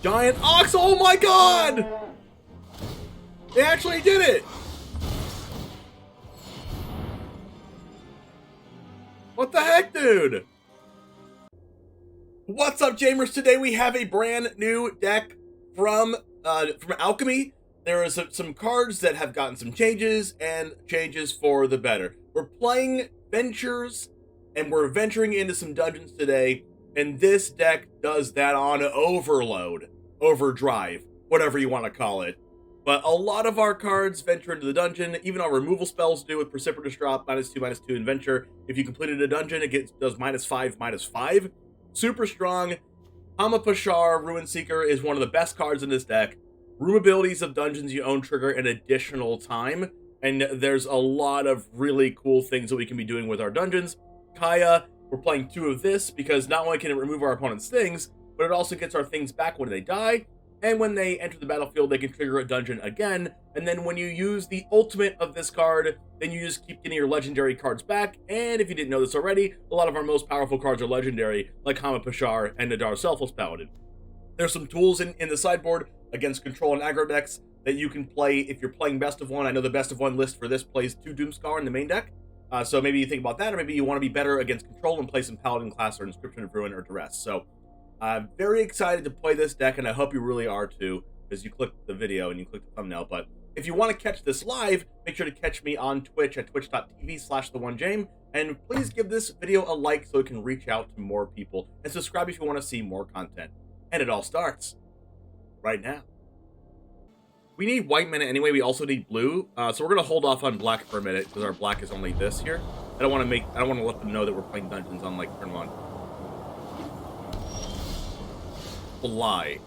Giant Ox, oh my god! They actually did it! What the heck, dude? What's up, Jamers? Today we have a brand new deck from Alchemy. There are some cards that have gotten some changes, and changes for the better. We're playing Ventures, and we're venturing into some dungeons today, and this deck does that on overload, overdrive, whatever you want to call it. But a lot of our cards venture into the dungeon, even our removal spells do with Precipitous Drop, -2/-2 in Venture. If you completed a dungeon, it does -5/-5. Super strong. Hama Pashar, Ruin Seeker, is one of the best cards in this deck. Room abilities of dungeons you own trigger an additional time, and there's a lot of really cool things that we can be doing with our dungeons. Kaya, we're playing 2 of this because not only can it remove our opponent's things, but it also gets our things back when they die, and when they enter the battlefield, they can trigger a dungeon again, and then when you use the ultimate of this card, then you just keep getting your legendary cards back, and if you didn't know this already, a lot of our most powerful cards are legendary, like Hama Pashar and Nadaar Selfless Paladin. There's some tools in the sideboard against control and aggro decks that you can play if you're playing best of one. I know the best of one list for this plays 2 Doomskar in the main deck, so maybe you think about that, or maybe you want to be better against control and play some Paladin Class or Inscription of Ruin or Duress. So I'm very excited to play this deck, and I hope you really are too, because you clicked the video and you clicked the thumbnail. But if you want to catch this live, make sure to catch me on Twitch at twitch.tv/TheOneJame, and please give this video a like so it can reach out to more people, and subscribe if you want to see more content. And it all starts right now. We need white mana anyway. We also need blue, so we're gonna hold off on black for a minute because our black is only this here. I don't want to let them know that we're playing dungeons on like turn 1. Fly.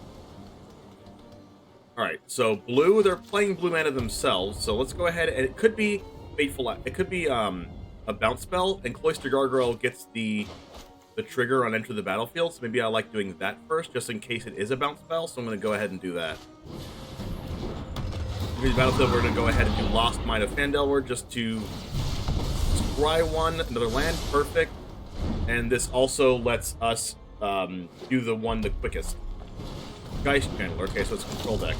All right, so blue. They're playing blue mana themselves, so let's go ahead, and it could be Fateful. It could be a bounce spell, and A-Cloister Gargoyle gets the trigger on enter the battlefield. So maybe I like doing that first, just in case it is a bounce spell. So I'm going to go ahead and do that. In the battlefield, we're going to go ahead and do Lost Mine of Phandelver just to scry 1, another land, perfect. And this also lets us do the one the quickest. Geist Chandler. Okay, so it's a control deck.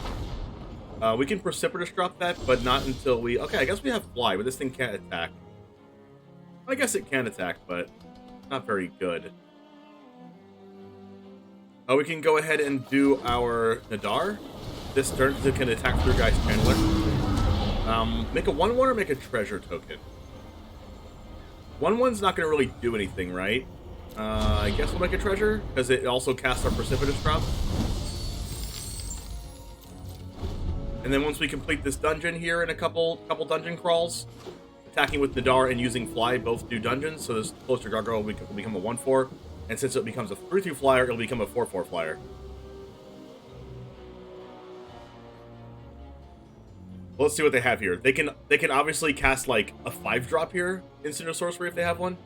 We can Precipitous Drop that, but not until we... Okay, I guess we have Fly, but this thing can't attack. I guess it can attack, but not very good. We can go ahead and do our Nadaar. This turn it can attack through Geist Chandler. Make a 1/1 or make a treasure token. 1/1's not going to really do anything, right? I guess we'll make a treasure, because it also casts our Precipitous Drop. And then once we complete this dungeon here in a couple dungeon crawls, attacking with Nadaar and using Fly both do dungeons, so this A-Cloister Gargoyle will become a 1/4, and since it becomes a 3/2 flyer, it'll become a 4/4 flyer. Well, let's see what they have here. They can obviously cast like a 5-drop here, instant or sorcery if they have one.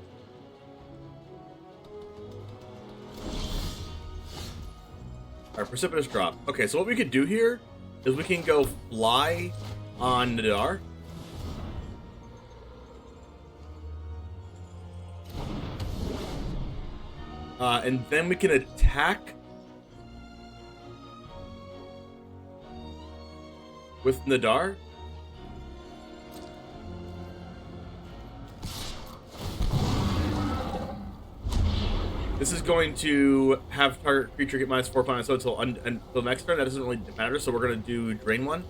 Alright, Precipitous Drop. Okay, so what we could do here is we can go Fly on Nadaar. And then we can attack with Nadaar. This is going to have target creature get -4 so until next turn. That doesn't really matter, so we're going to do Drain 1.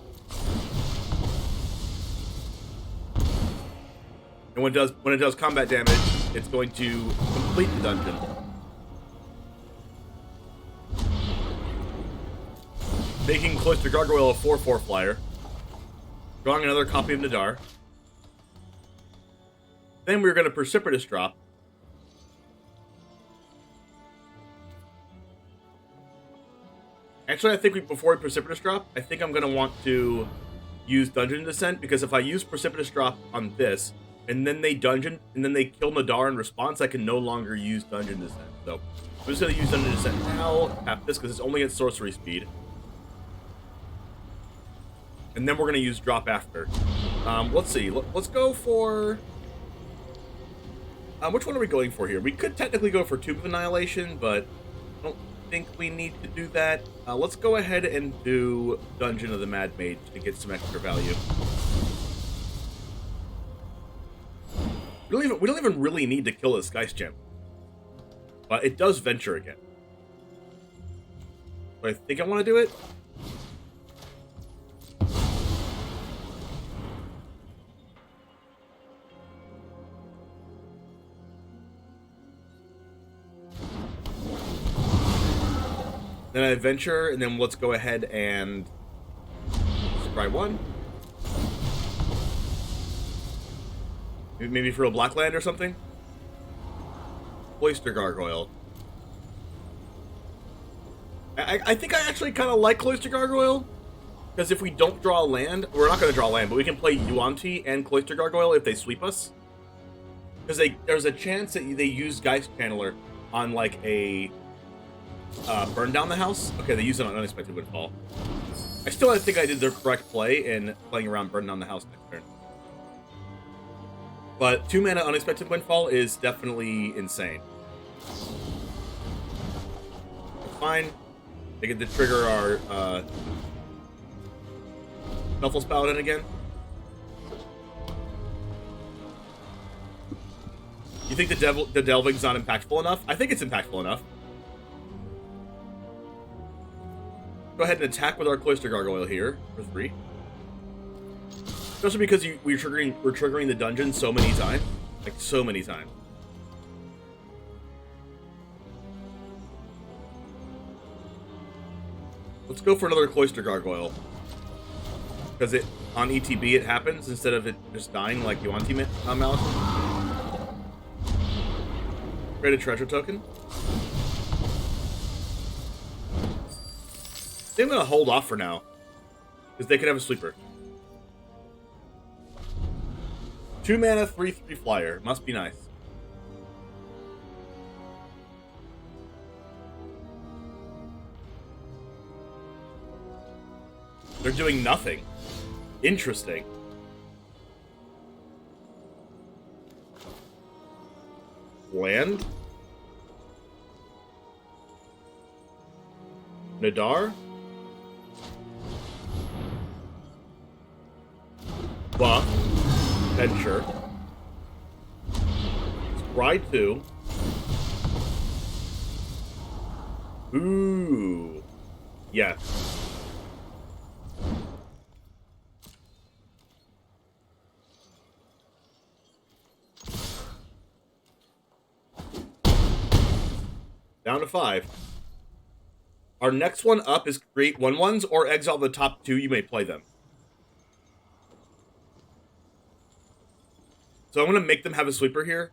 And when it does combat damage, it's going to complete the dungeon. Making A-Cloister Gargoyle a 4/4 flyer. Drawing another copy of Nadaar. Then we're going to Precipitous Drop. Actually, I think before we Precipitous Drop, I think I'm going to want to use Dungeon Descent, because if I use Precipitous Drop on this, and then they dungeon, and then they kill Nadaar in response, I can no longer use Dungeon Descent. So I'm just going to use Dungeon Descent now, tap this, because it's only at sorcery speed. And then we're going to use Drop after. Let's see. Let's go for... which one are we going for here? We could technically go for Tube of Annihilation, but think we need to do that. Let's go ahead and do Dungeon of the Mad Mage to get some extra value. We don't even really need to kill this Geist Gem. But it does venture again. Do I think I want to do it? Then I venture, and then let's go ahead and scry one. Maybe for a black land or something? A-Cloister Gargoyle. I think I actually kind of like A-Cloister Gargoyle. Because if we don't draw a land, we're not going to draw a land, but we can play Yuan-Ti and A-Cloister Gargoyle if they sweep us. Because there's a chance that they use Geist Channeler on like a burn down the house. Okay, they use it on Unexpected Windfall. I still think I did the correct play in playing around burn down the house next turn. But 2 mana Unexpected Windfall is definitely insane. It's fine. They get to trigger our Selfless Paladin again. You think the Delving's not impactful enough? I think it's impactful enough. Go ahead and attack with our A-Cloister Gargoyle here for 3. Especially because we're triggering the dungeon so many times. Like, so many times. Let's go for another A-Cloister Gargoyle. Because on ETB it happens instead of it just dying like Yuan-Ti Malison. Create a treasure token. I think I'm going to hold off for now. Because they could have a sweeper. 2 mana, 3/3 flyer. Must be nice. They're doing nothing. Interesting. Land? Nadaar? Buff. Venture. Scry 2. Ooh. Yes. Down to 5. Our next one up is create 1/1s or exile the top 2. You may play them. So I'm going to make them have a sweeper here.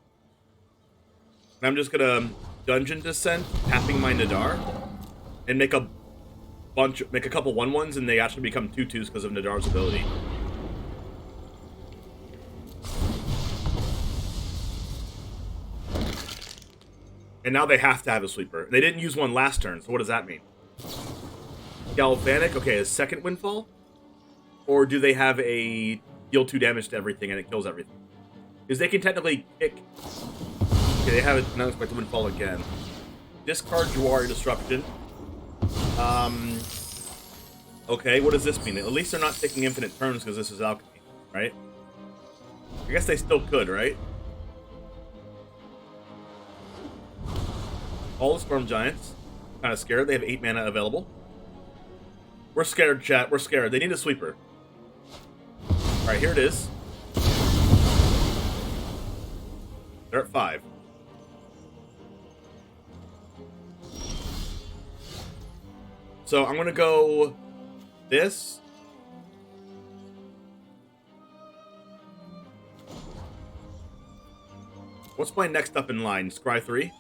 And I'm just going to Dungeon Descent, tapping my Nadaar, and make a couple 1/1s, and they actually become 2/2s because of Nadaar's ability. And now they have to have a sweeper. They didn't use one last turn, so what does that mean? Galvanic, okay, a second windfall? Or do they have a deal 2 damage to everything and it kills everything? Because they can technically kick... Okay, they have an unexpected windfall again. Discard Jawari Disruption. Okay, what does this mean? At least they're not taking infinite turns because this is Alchemy, right? I guess they still could, right? All the Storm Giants. Kind of scared. They have 8 mana available. We're scared, chat. We're scared. They need a sweeper. Alright, here it is. They're at 5. So I'm going to go this. What's my next up in line? Scry 3?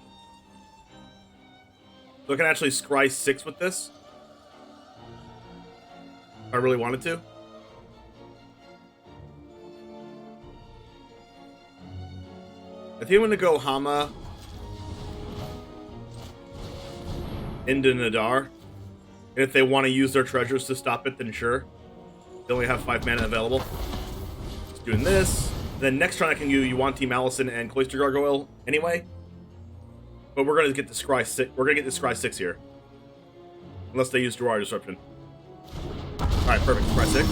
So I can actually scry 6 with this. If I really wanted to. I think I'm going to go Hama into Nadaar. And if they want to use their treasures to stop it, then sure. They only have 5 mana available. Just doing this. Then next turn I can use Yuan-Ti Malison and A-Cloister Gargoyle anyway. But we're going to get the Scry 6. We're going to get the Scry 6 here. Unless they use Jawari Disruption. Alright, perfect. Press 6.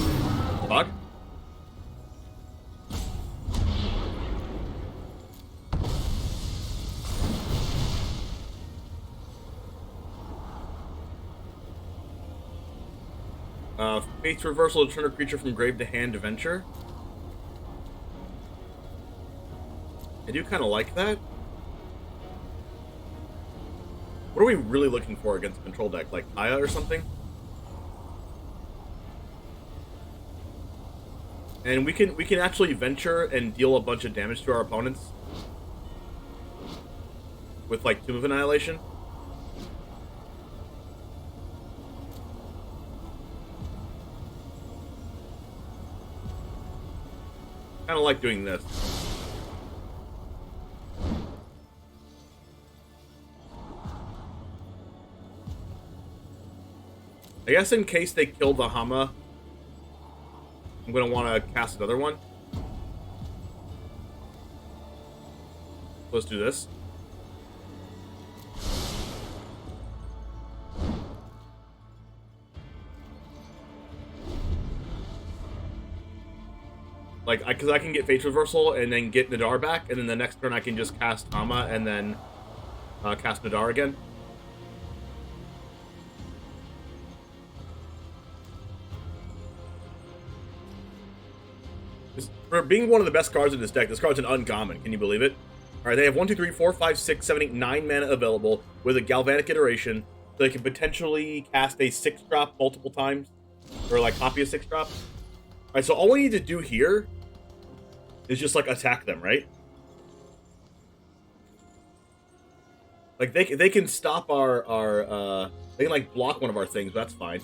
Fuck. Fate's Reversal to turn a creature from grave to hand to venture. I do kind of like that. What are we really looking for against a control deck? Like Kaya or something? And we can actually venture and deal a bunch of damage to our opponents with like Tomb of Annihilation. Kind of like doing this. I guess in case they kill the Hama, I'm going to want to cast another one. Let's do this. Like, because I can get Fate's Reversal and then get Nadaar back, and then the next turn I can just cast Hama and then cast Nadaar again. For being one of the best cards in this deck, this card's an uncommon. Can you believe it? Alright, they have 1, 2, 3, 4, 5, 6, 7, 8, 9 mana available with a Galvanic Iteration, so they can potentially cast a 6-drop multiple times, or like copy a 6-drop. Alright, so all we need to do here is just, like, attack them, right? Like, they can stop our they can, like, block one of our things, but that's fine.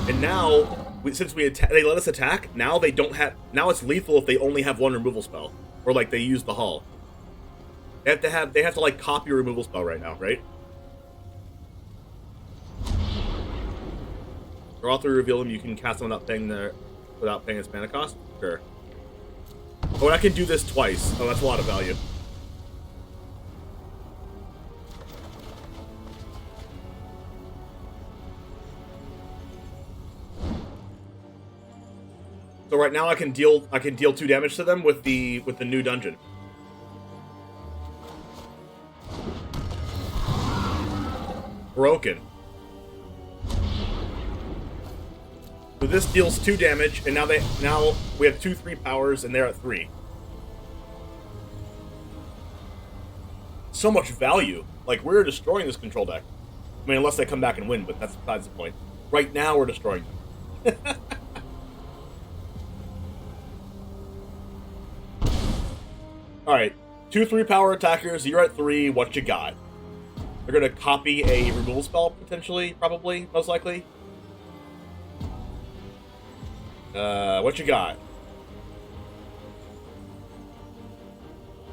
And now, since they let us attack, now they don't have... Now it's lethal if they only have one removal spell. Or, like, they use the hull. They have to, like, copy a removal spell right now, right? Draw 3, reveal them. You can cast them without paying its mana cost. Sure. Oh, and I can do this twice. Oh, that's a lot of value. So right now I can deal 2 damage to them with the new dungeon. Broken. So this deals 2 damage, and now we have 2/3 powers, and they're at 3. So much value. Like, we're destroying this control deck. I mean, unless they come back and win, but that's besides the point. Right now, we're destroying them. Alright, 2/3 power attackers, you're at 3, what you got? They're gonna copy a removal spell, potentially, probably, most likely. What you got?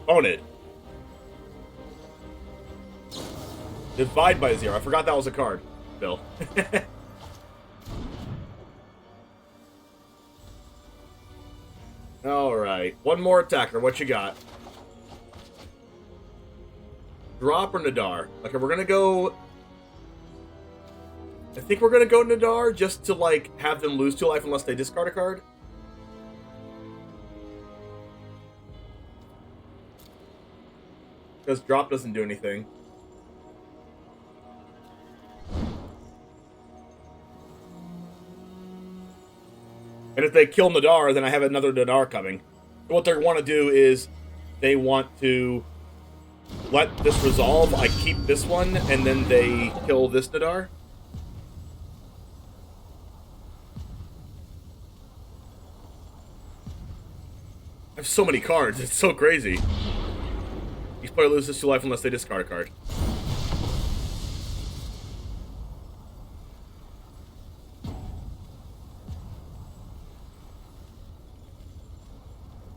Own it. Divide by 0. I forgot that was a card, Bill. Alright. One more attacker. What you got? Drop or Nadaar? Okay, we're gonna go... I think we're gonna go Nadaar just to, like, have them lose 2 life unless they discard a card. Because drop doesn't do anything. And if they kill Nadaar, then I have another Nadaar coming. What they want to do is they want to let this resolve. I keep this one, and then they kill this Nadaar. I have so many cards. It's so crazy. Each player loses 2 life unless they discard a card.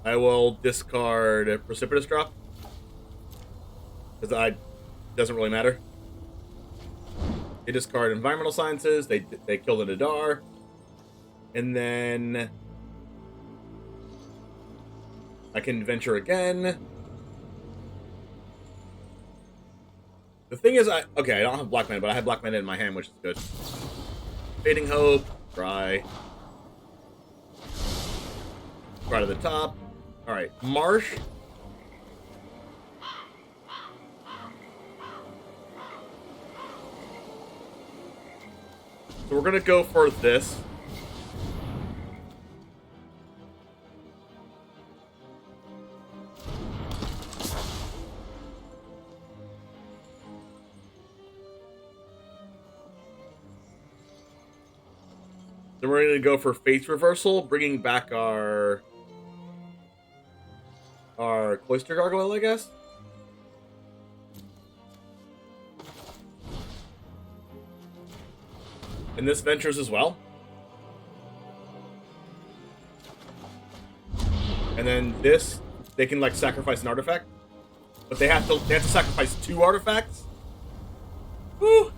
I will discard a Precipitous Drop. Because doesn't really matter. They discard Environmental Sciences. They kill the Nadaar. And then I can venture again. The thing is, I don't have black mana, but I have black mana in my hand, which is good. Fading Hope, try to the top. All right, Marsh. So we're gonna go for this. Then we're going to go for Fate's Reversal, bringing back our A-Cloister Gargoyle, I guess. And this ventures as well. And then this, they can like sacrifice an artifact, but they have to sacrifice 2 artifacts. Woo!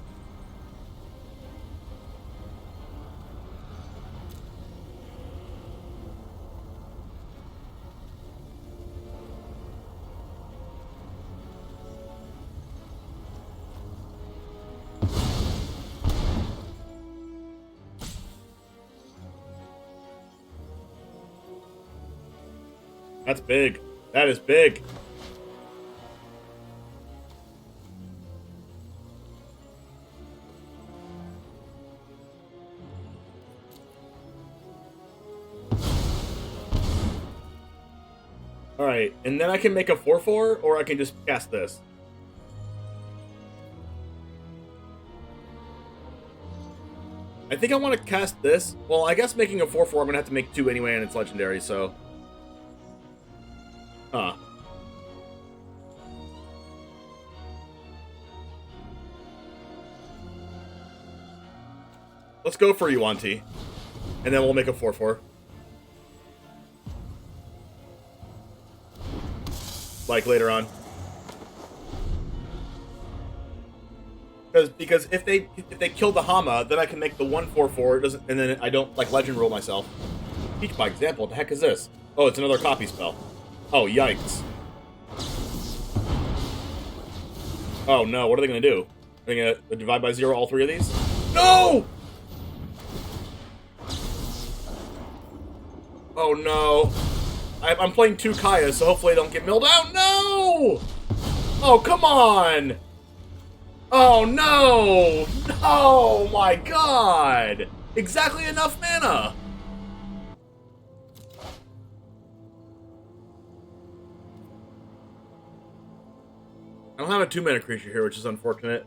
That's big. That is big. Alright, and then I can make a 4/4, or I can just cast this. I think I want to cast this. Well, I guess making a 4/4, I'm going to have to make 2 anyway, and it's legendary, so... Huh. Let's go for Yuan-Ti. And then we'll make a 4/4. Like later on. Because if they kill the Hama, then I can make the 1/4/4, it doesn't, and then I don't like legend roll myself. Teach by example, what the heck is this? Oh, it's another copy spell. Oh, yikes. Oh, no. What are they going to do? Are they going to divide by 0 all 3 of these? No! Oh, no. I'm playing 2 Kayas, so hopefully I don't get milled out. No! Oh, come on! Oh, no! Oh, my God! Exactly enough mana! I don't have a 2-mana creature here, which is unfortunate.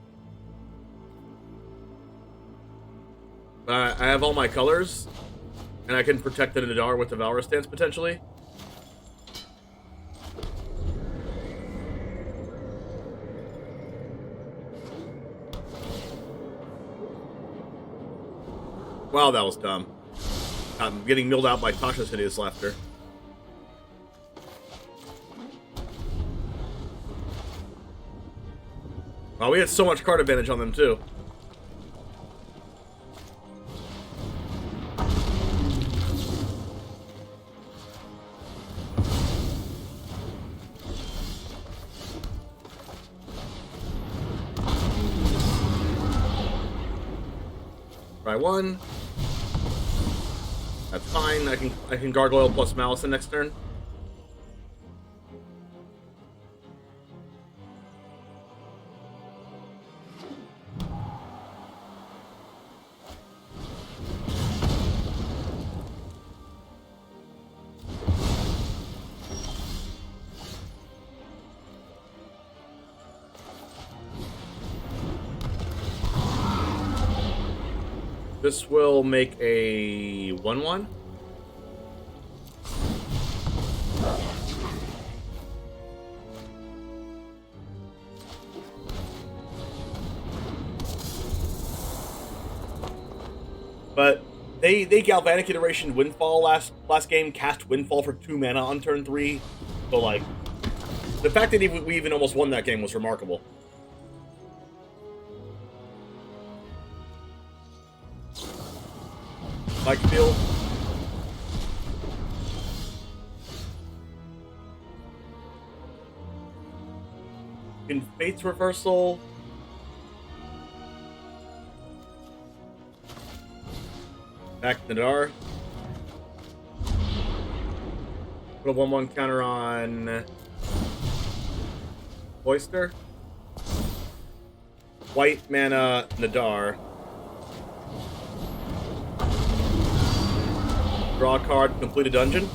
I have all my colors, and I can protect the Nadaar with the Valorous Stance, potentially. Wow, that was dumb. I'm getting milled out by Tasha's hideous laughter. Wow, we had so much card advantage on them, too. Try 1. That's fine. I can Gargoyle plus Malison next turn. This will make a 1/1. But they Galvanic Iteration Windfall last game, cast Windfall for 2 mana on turn 3. So like, the fact that we even almost won that game was remarkable. Like feel. In Fate's Reversal, Back Nadaar. Put a 1/1 counter on Oyster. White mana Nadaar. Draw a card, complete a dungeon.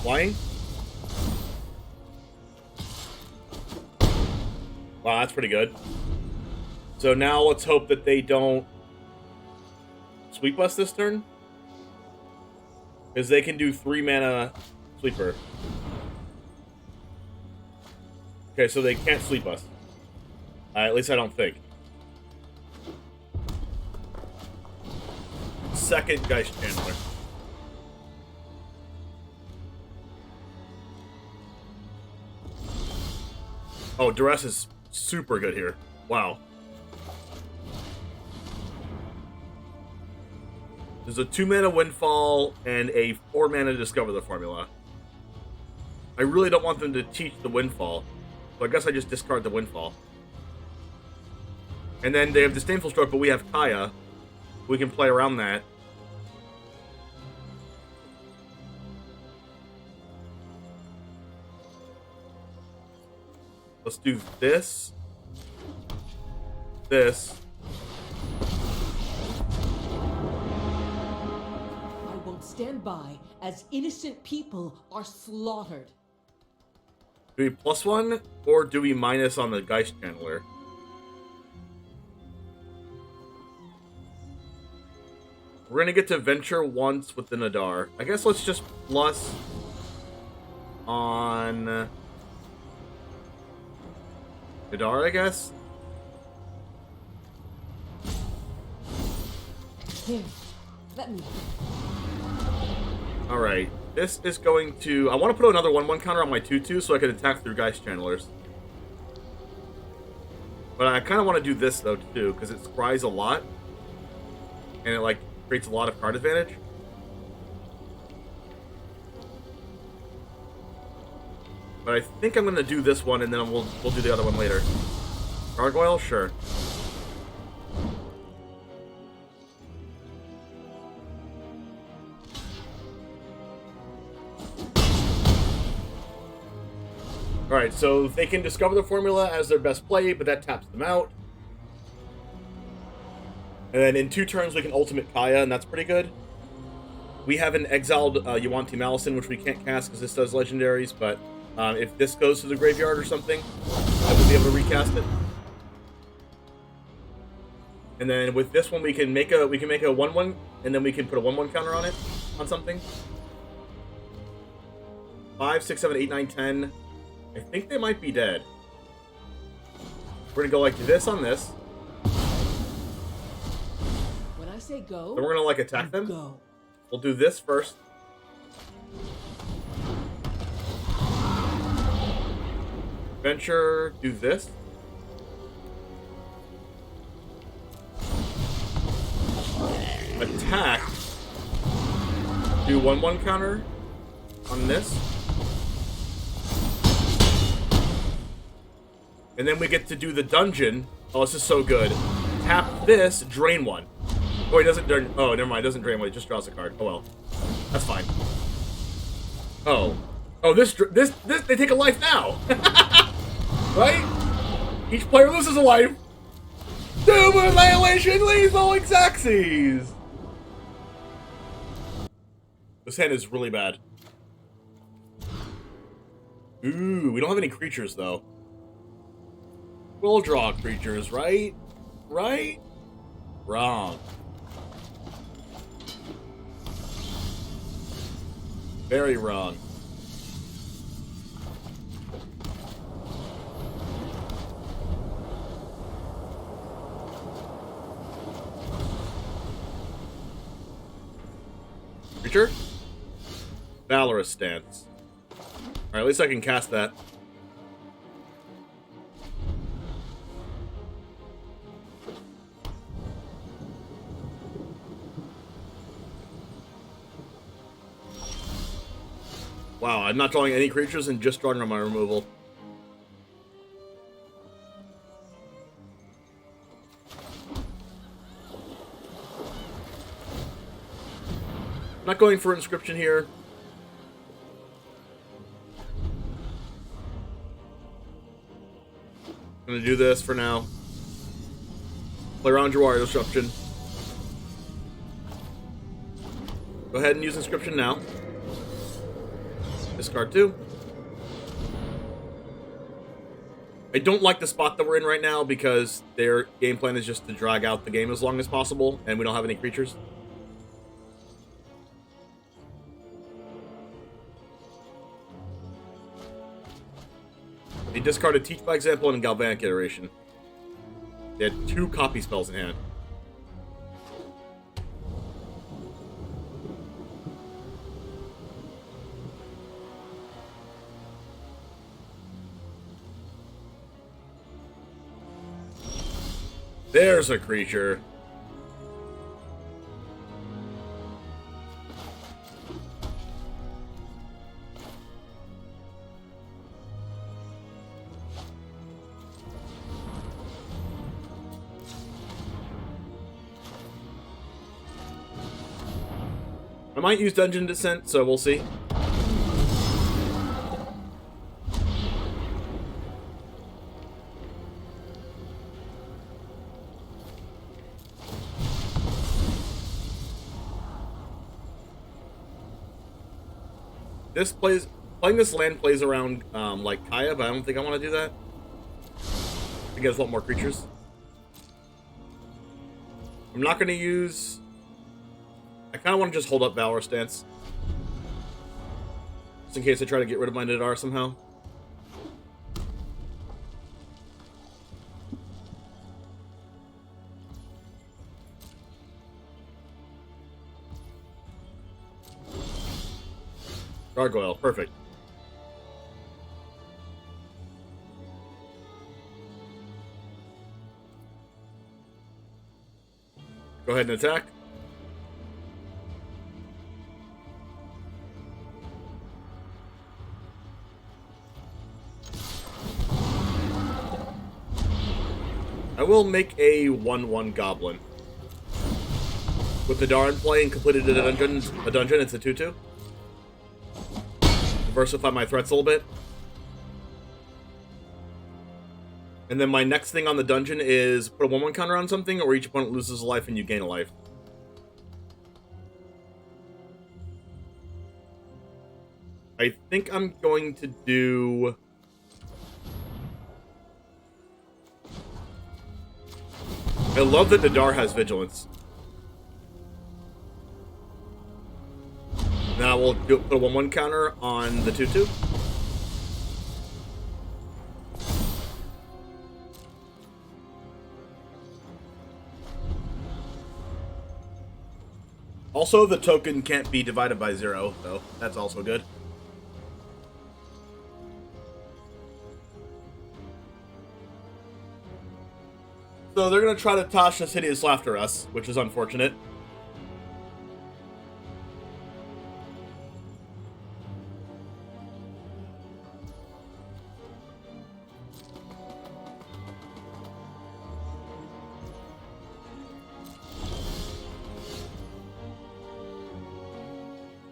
Flying. Wow, that's pretty good. So now let's hope that they don't sweep us this turn. Because they can do 3 mana sweeper. Okay, so they can't sweep us. At least I don't think. Second Geist Chandler. Oh, Duress is super good here. Wow. There's a 2-mana Windfall and a 4-mana Discover the Formula. I really don't want them to teach the Windfall, so I guess I just discard the Windfall. And then they have Disdainful Stroke, but we have Kaya. We can play around that. Let's do this. This. I won't stand by as innocent people are slaughtered. Do we +1 or do we minus on the Geist Chandler? We're gonna get to venture once with the Nadaar. I guess let's just plus on Nadaar, I guess? Here, let me. Alright, this is going to... I want to put another 1/1 counter on my 2/2 so I can attack through Geist Chandlers. But I kind of want to do this, though, too, because it scries a lot. And it, like, creates a lot of card advantage. But I think I'm going to do this one, and then we'll do the other one later. Gargoyle? Sure. Alright, so they can discover the formula as their best play, but that taps them out. And then in 2 turns, we can ultimate Kaya, and that's pretty good. We have an exiled Yuan-Ti Malison, which we can't cast because this does legendaries, but if this goes to the graveyard or something, I will be able to recast it. And then with this one, we can make a 1/1, and then we can put a 1/1 counter on it, on something. 5, 6, 7, 8, 9, 10. I think they might be dead. We're gonna go like this on this. When I say go, Then we're gonna like attack them. Go. We'll do this first. Venture, do this. Attack. Do 1/1 counter on this. And then we get to do the dungeon. Oh, this is so good. Tap this, drain 1. Oh, he doesn't drain. Oh, never mind. It doesn't drain 1. It just draws a card. Oh well, that's fine. Oh, this they take a life now, right? Each player loses a life. Doom Annihilation, Lethal Xaxes. This hand is really bad. Ooh, we don't have any creatures though. We'll draw creatures, right? Right? Wrong. Very wrong. Creature? Valorous Stance. Alright, at least I can cast that. Wow, I'm not drawing any creatures and just drawing on my removal. Not going for Inscription here. Gonna do this for now. Play around your Warrior Disruption. Go ahead and use Inscription now. Discard 2. I don't like the spot that we're in right now because their game plan is just to drag out the game as long as possible, and we don't have any creatures. They discarded Teach by Example and Galvanic Iteration. They had 2 copy spells in hand. There's a creature. I might use Dungeon Descent, so we'll see. Playing this land plays around like Kaya, but I don't think I want to do that. I guess want more creatures. I'm not going to use... I kind of want to just hold up Valorous Stance. Just in case I try to get rid of my Nadaar somehow. Gargoyle, perfect. Go ahead and attack. I will make a 1/1 goblin. With Nadaar in play and completed a dungeon, it's a 2/2. Diversify my threats a little bit. And then my next thing on the dungeon is put a 1/1 counter on something, or each opponent loses a life and you gain a life. I think I'm going to do... I love that Nadaar has Vigilance. Now we'll put a 1/1 counter on the 2/2. Also, the token can't be divided by 0, so that's also good. So they're going to try to toss this Hideous Laughter us, which is unfortunate.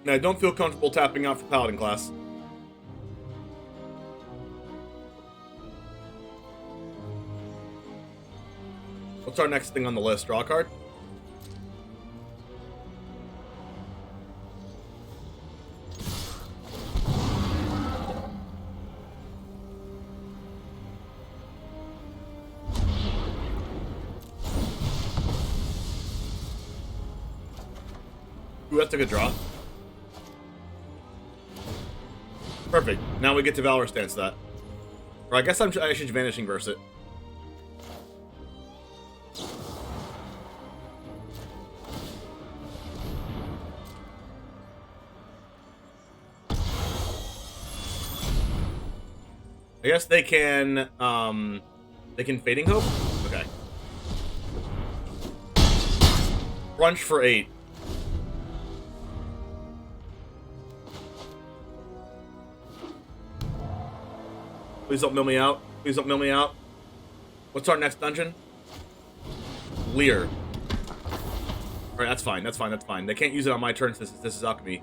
And I don't feel comfortable tapping out for Paladin Class. What's our next thing on the list? Draw a card? Ooh, that's a good draw. Perfect. Now we get to Valorous Stance that. Or I guess I should Vanishing Verse it. I guess they can Fading Hope? Okay. Crunch for 8. Please don't mill me out. Please don't mill me out. What's our next dungeon? Leer. Alright, that's fine, that's fine, that's fine. They can't use it on my turn since this is Alchemy.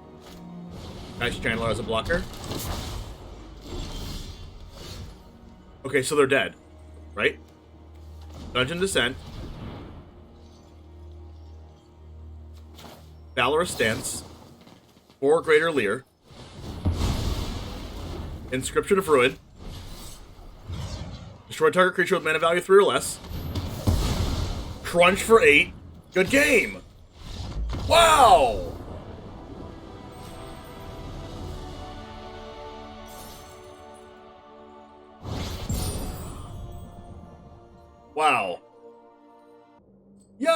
Nice Chandler as a blocker. Okay, so they're dead, right? Dungeon Descent. Valorous Stance. 4 Greater Leer. Inscription of Ruin. Destroy target creature with mana value 3 or less. Crunch for 8. Good game! Wow! Wow. Yo!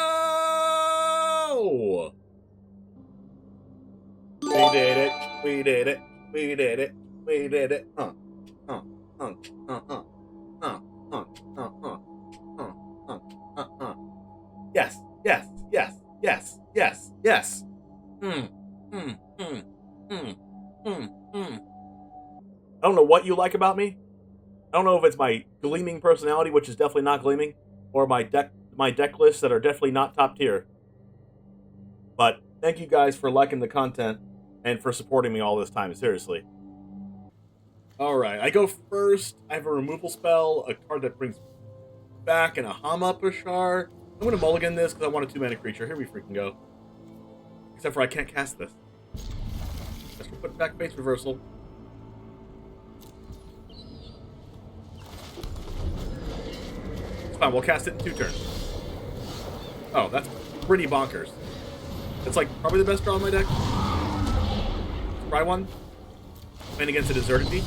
We did it. We did it. We did it. We did it. Yes. Yes. Yes. Yes. Yes. Yes. I don't know what you like about me. I don't know if it's my gleaming personality, which is definitely not gleaming, or my deck lists that are definitely not top tier. But thank you guys for liking the content and for supporting me all this time, seriously. Alright, I go first. I have a removal spell, a card that brings back, and a Hama Pashar. I'm going to mulligan this because I want a 2-mana creature. Here we freaking go. Except for I can't cast this. Let's put back face reversal. It's fine, we'll cast it in 2 turns. Oh, that's pretty bonkers. It's like probably the best draw in my deck. Try one. Land against a deserted beach.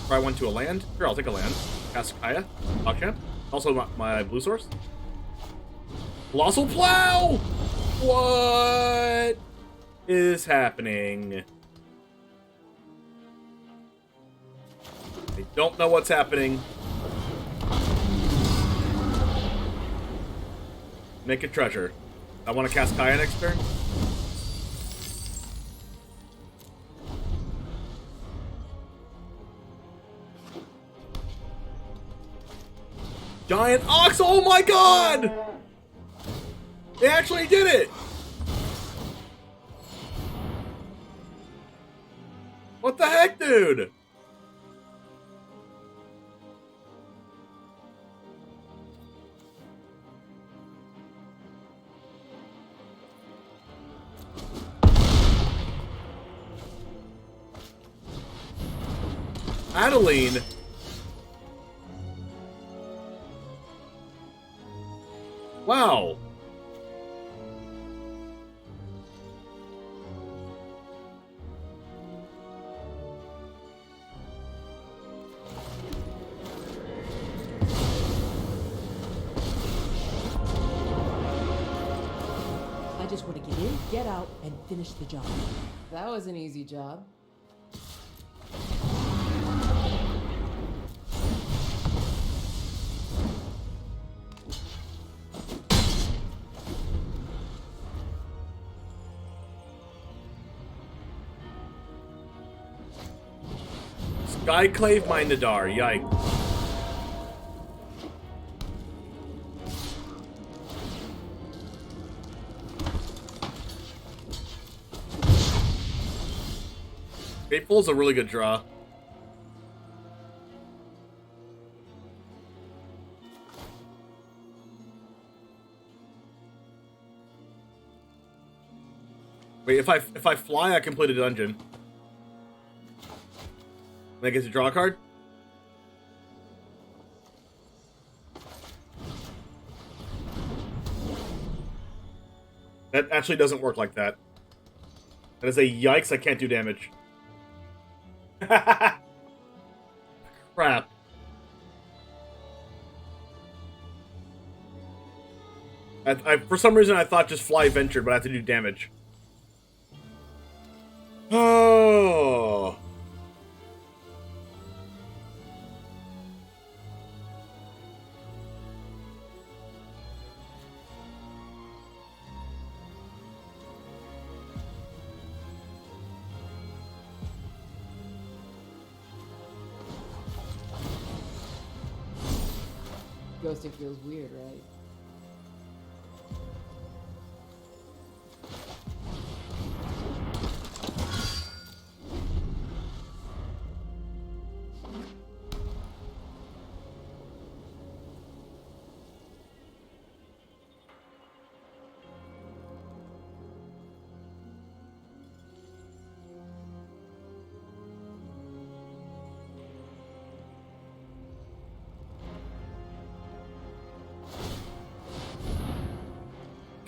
Try one to a land. Sure, I'll take a land. Cast Kaya. Pogchamp. Also my blue source. Colossal Plow! What is happening? I don't know what's happening. Make a treasure. I want to cast Kaya next turn. Giant Ox! Oh my god! They actually did it! What the heck, dude? Adeline. Wow. I just want to get in, get out, and finish the job. That was an easy job. Skyclave my Nadaar, yikes. Fateful is a really good draw. Wait, if I fly, I complete a dungeon. And I get to draw a card? That actually doesn't work like that. That is a yikes, I can't do damage. Crap. For some reason I thought just fly ventured, but I have to do damage. Oh. Ghosting feels weird, right?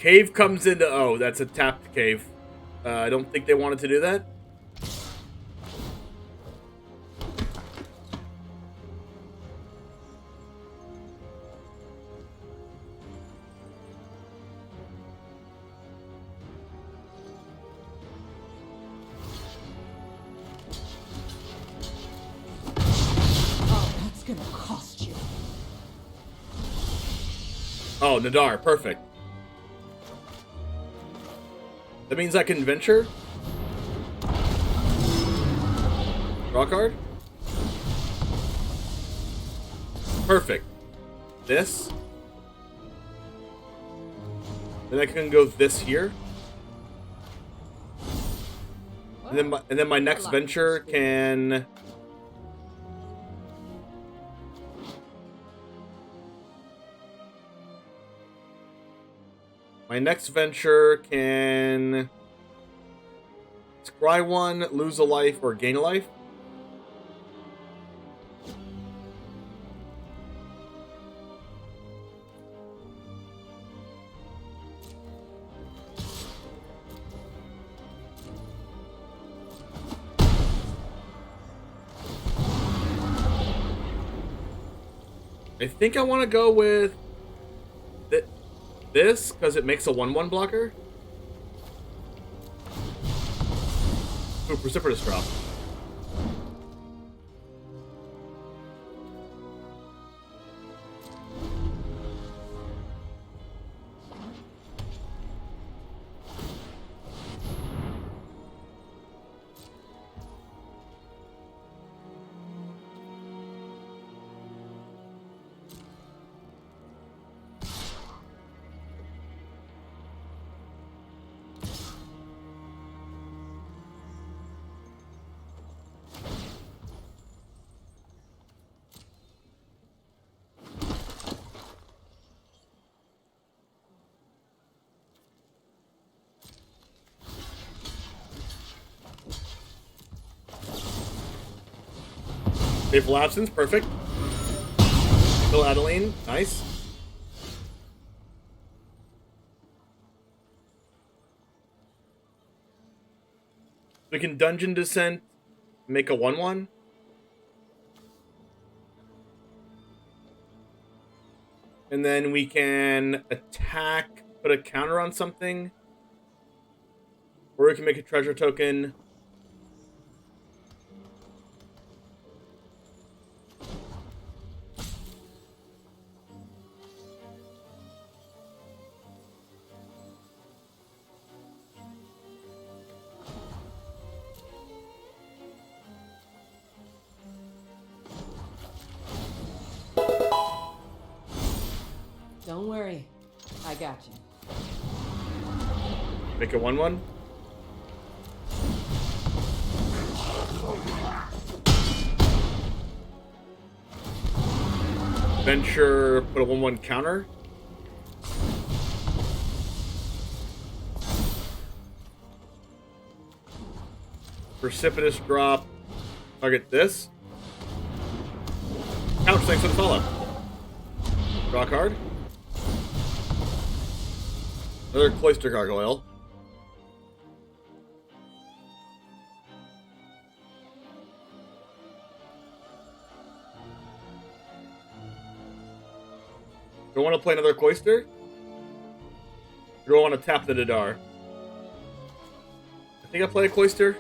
Cave comes into... Oh, that's a tapped cave. I don't think they wanted to do that. Oh, that's gonna cost you. Oh, Nadaar, perfect. That means I can venture. Draw card. Perfect. This. Then I can go this here. And then my next venture can... My next venture can scry 1, lose a life, or gain a life. I think I want to go with this, because it makes a 1/1 blocker. Ooh, Precipitous Drop. Fateful Absence, perfect. Still Adeline, nice. We can Dungeon Descent, make a 1/1. And then we can attack, put a counter on something. Or we can make a treasure token. Don't worry, I got you. Make a 1/1. Venture, put a 1/1 counter. Precipitous Drop. Target this. Couch, thanks for the follow. Draw a card. Another A-Cloister Gargoyle. Do I want to play another A-Cloister? Or do I want to tap the Nadaar? I think I play A-Cloister.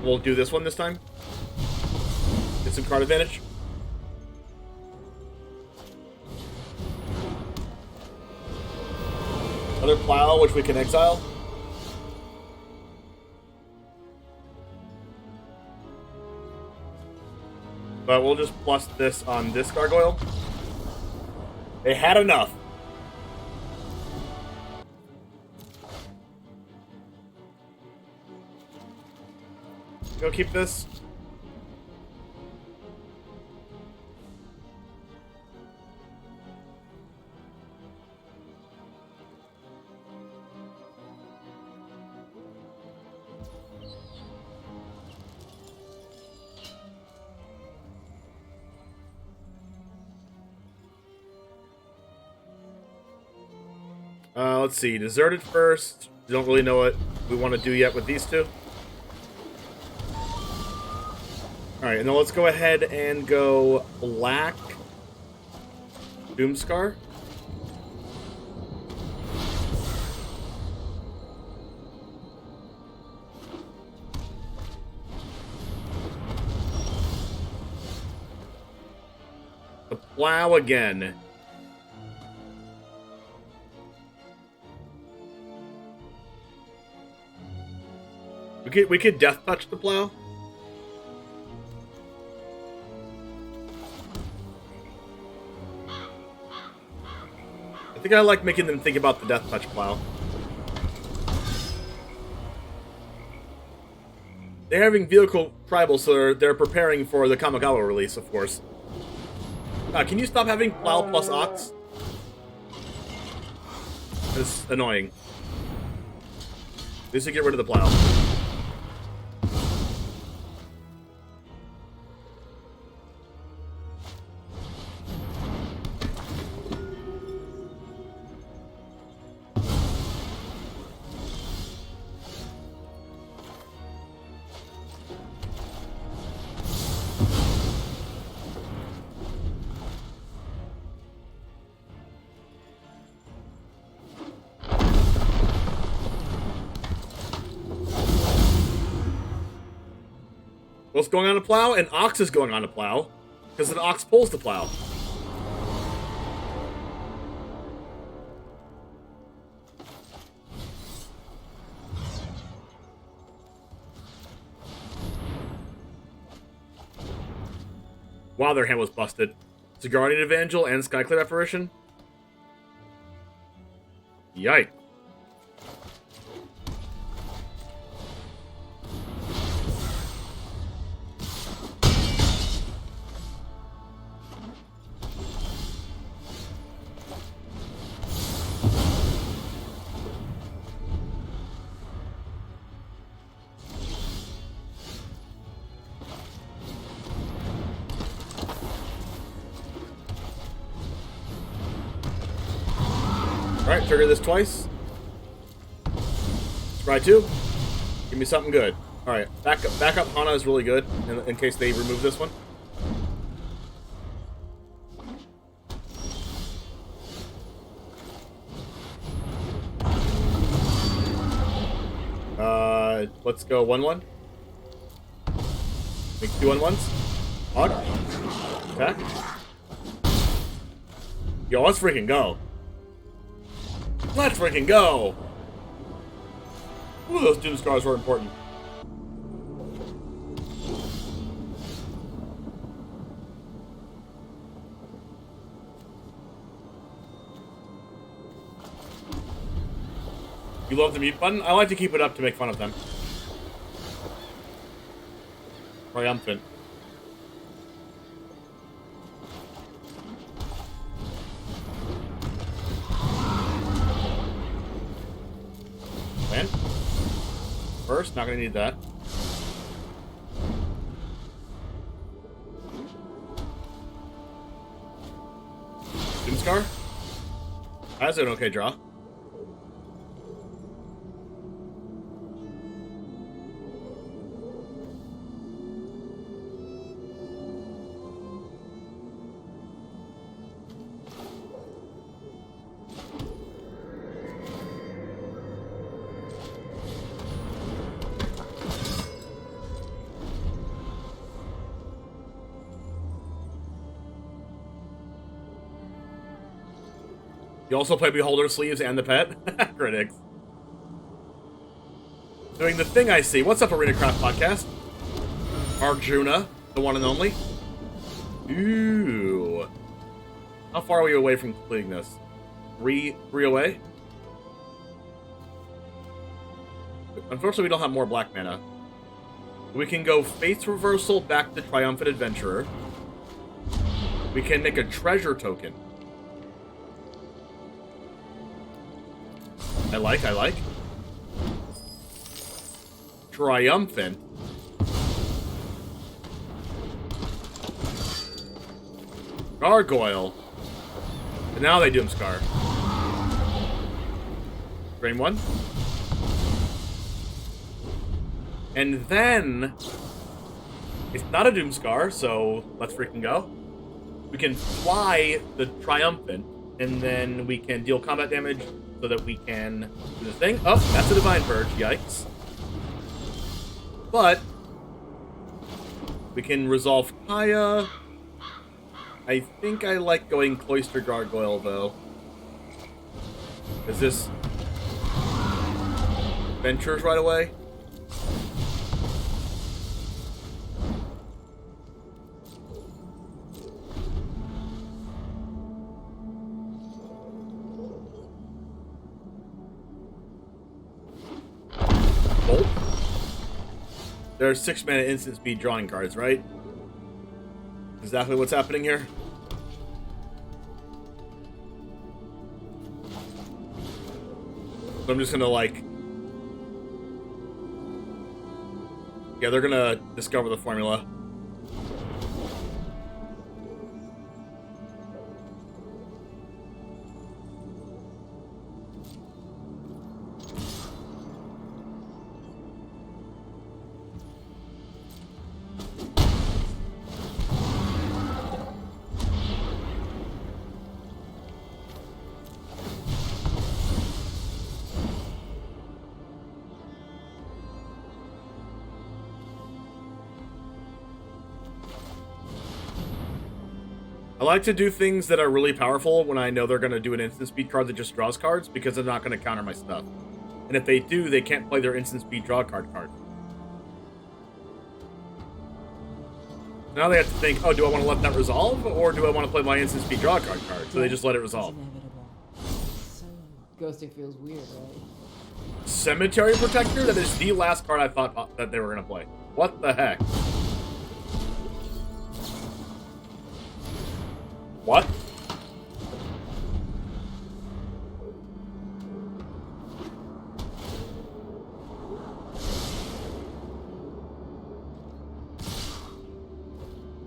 We'll do this one this time. Get some card advantage. Another Plow, which we can exile. But we'll just plus this on this Gargoyle. They had enough. Go keep this. Let's see. Deserted first. Don't really know what we want to do yet with these two. Alright, and then let's go ahead and go black Doomskar. The plow again. We could death touch the plow. I think I like making them think about the death touch plow. They're having vehicle tribal, so they're preparing for the Kamigawa release, of course. Can you stop having plow plus ox? It's annoying. At least to get rid of the plow. What's going on a plow? An ox is going on a plow, because an ox pulls the plow. Wow, their hand was busted. It's a Guardian Evangel and Skyclave Apparition. Yikes. Alright, trigger this twice. Try two. Give me something good. Alright, back up Hana is really good, in case they remove this one. Let's go 1-1. Make 2 1-1s. Hog. Attack. Yo, let's freaking go. Let's freaking go! Ooh, those Doomskars were important. You love the mute button? I like to keep it up to make fun of them. Triumphant. Land. First, not gonna need that. Doomskar? That's an okay draw. You also play Beholder Sleeves and the Pet? Critics. Doing the thing I see. What's up, Arena Craft Podcast? Arjuna, the one and only. Ooh. How far are we away from completing this? Three away? Unfortunately, we don't have more black mana. We can go Fate's Reversal back to Triumphant Adventurer. We can make a treasure token. I like. Triumphant. Gargoyle. And now they Doomskar. Drain one. And then, it's not a Doomskar, so let's freaking go. We can fly the Triumphant, and then we can deal combat damage so that we can do the thing. Oh, that's a Divine Purge, yikes. But, we can resolve Kaya. I think I like going Cloister Gargoyle, though. Is this Ventures right away? Bolt? There are 6 mana instant speed drawing cards, right? Exactly what's happening here. So I'm just gonna like... Yeah, they're gonna discover the formula. I like to do things that are really powerful when I know they're going to do an instant speed card that just draws cards, because they're not going to counter my stuff. And if they do, they can't play their instant speed draw card. Now they have to think, oh, do I want to let that resolve, or do I want to play my instant speed draw card? So they just let it resolve. Ghosting feels weird, right? Cemetery Protector? That is the last card I thought that they were going to play. What the heck? What?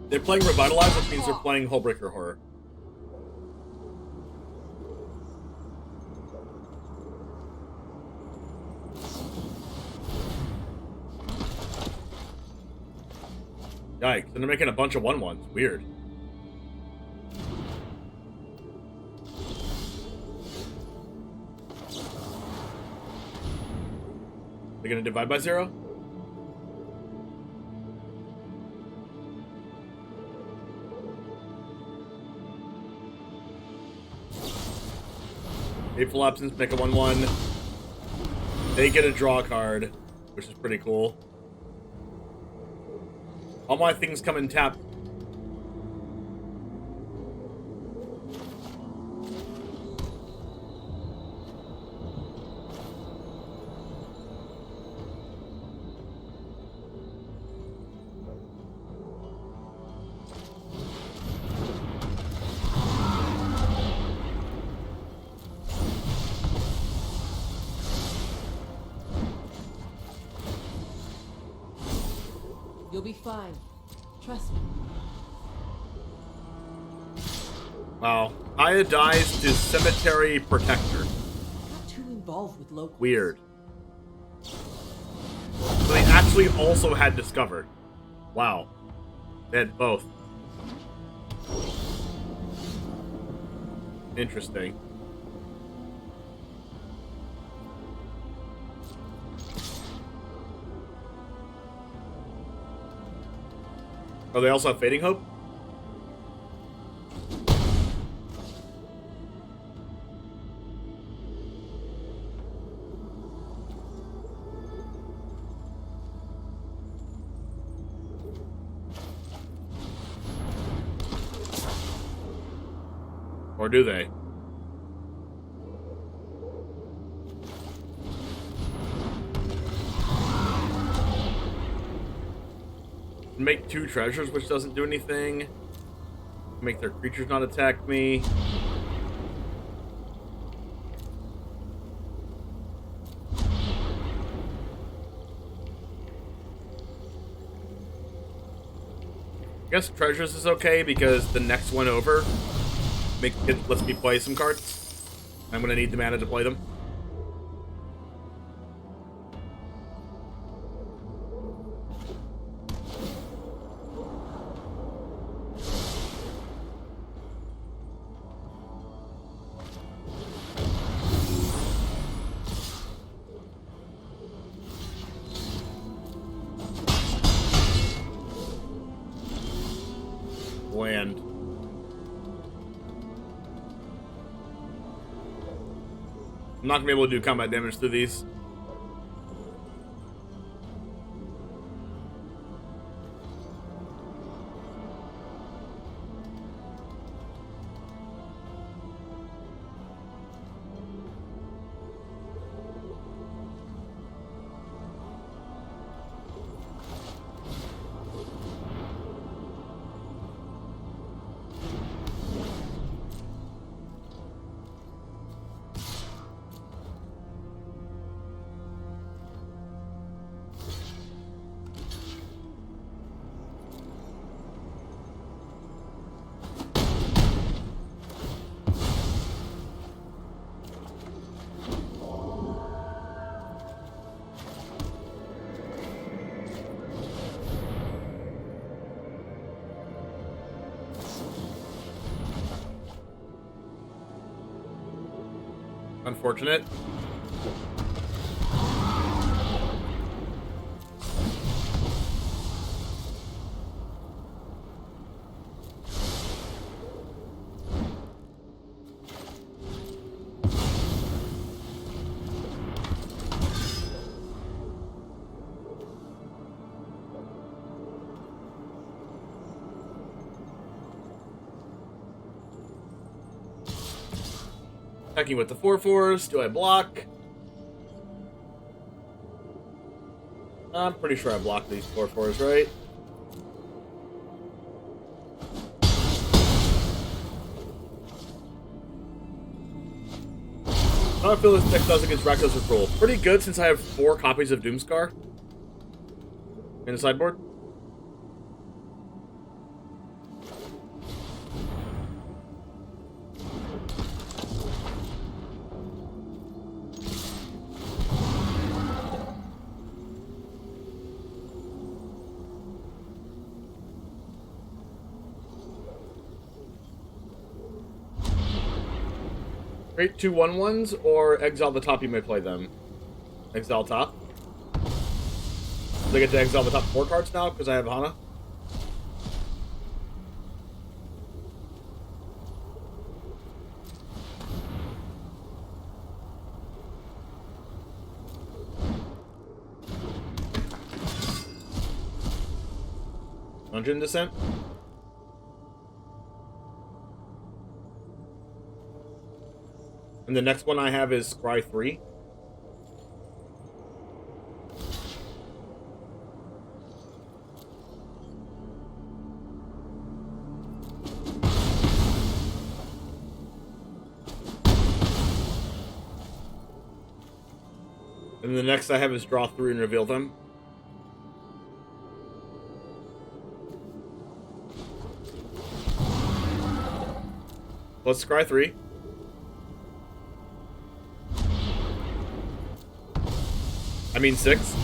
They're playing Revitalize, which means they're playing Hullbreaker Horror. Yikes, and they're making a bunch of 1/1s. Weird. They're gonna divide by 0? Fateful Absence, make a 1/1. They get a draw card, which is pretty cool. All my things come in tap. You'll be fine. Trust me. Wow. Aya dies to Cemetery Protector. Not too involved with locals. Weird. So they actually also had Discover. Wow. They had both. Interesting. Oh, they also have Fading Hope? Or do they? Make 2 treasures, which doesn't do anything. Make their creatures not attack me. I guess treasures is okay because the next one over lets me play some cards. I'm gonna need the mana to play them. I'm not gonna be able to do combat damage through these. Unfortunate. Attacking with the 4/4s. Do I block? I'm pretty sure I blocked these 4/4s, right? How do I feel this deck does against Rakdos or Cruel? Pretty good, since I have 4 copies of Doomskar in the sideboard. Create 2 1/1s, or exile the top, you may play them. Exile top. Do I get to exile the top 4 cards now because I have Hama? Dungeon Descent. And the next one I have is Scry 3. And the next I have is Draw 3 and Reveal Them. Let's Scry 3. I mean 6.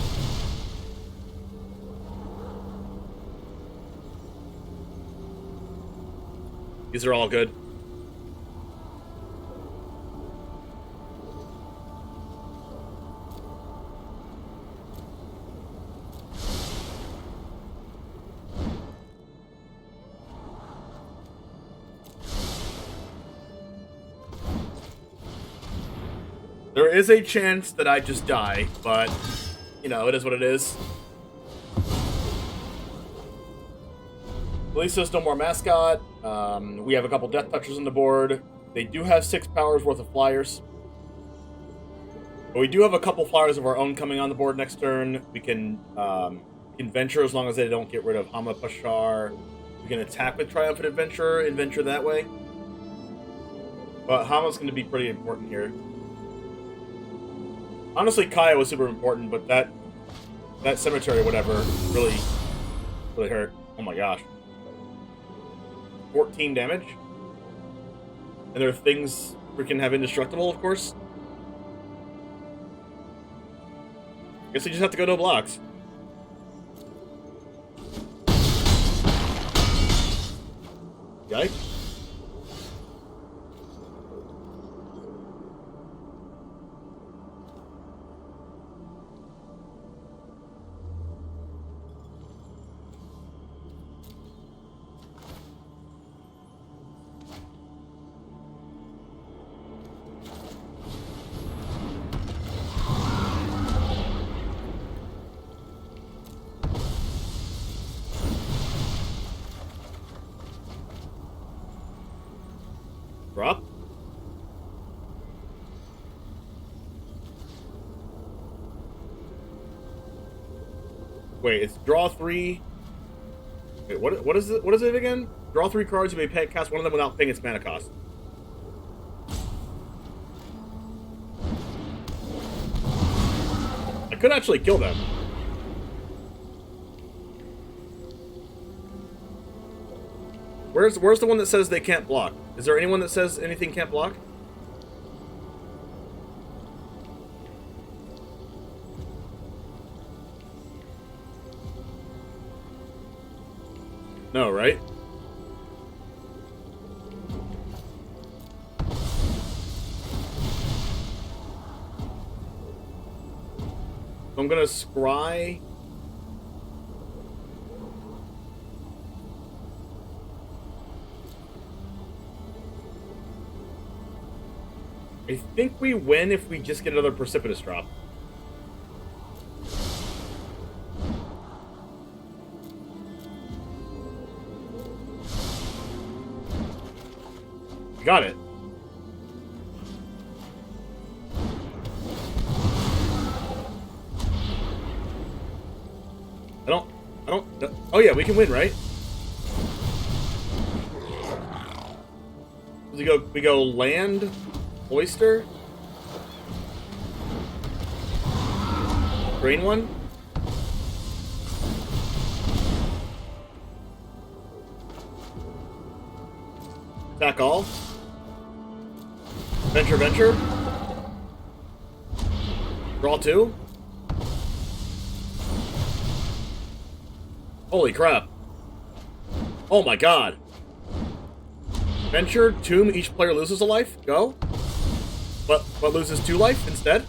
These are all good. There is a chance that I just die, but, you know, it is what it is. At least there's no more mascot. We have a couple Death Touchers on the board. They do have 6 powers worth of flyers. But we do have a couple flyers of our own coming on the board next turn. We can venture as long as they don't get rid of Hama Pashar. We can attack with Triumphant Adventurer and venture that way. But Hama's going to be pretty important here. Honestly, Kaya was super important, but that cemetery, whatever, really hurt. Oh my gosh. 14 damage? And there are things freaking have indestructible, of course. Guess we just have to go no blocks. Yikes. Drop. Wait, it's draw 3. Wait, what is it? What is it again? Draw 3 cards. You may cast one of them without paying its mana cost. I could actually kill them. Where's the one that says they can't block? Is there anyone that says anything can't block? No, right? I'm gonna scry. I think we win if we just get another Precipitous Drop. Got it. I don't. Oh yeah, we can win, right? We go land, oyster, drain one. Attack all. Venture. Draw 2. Holy crap. Oh my god. Venture, tomb, each player loses a life. Go. But loses 2 life instead.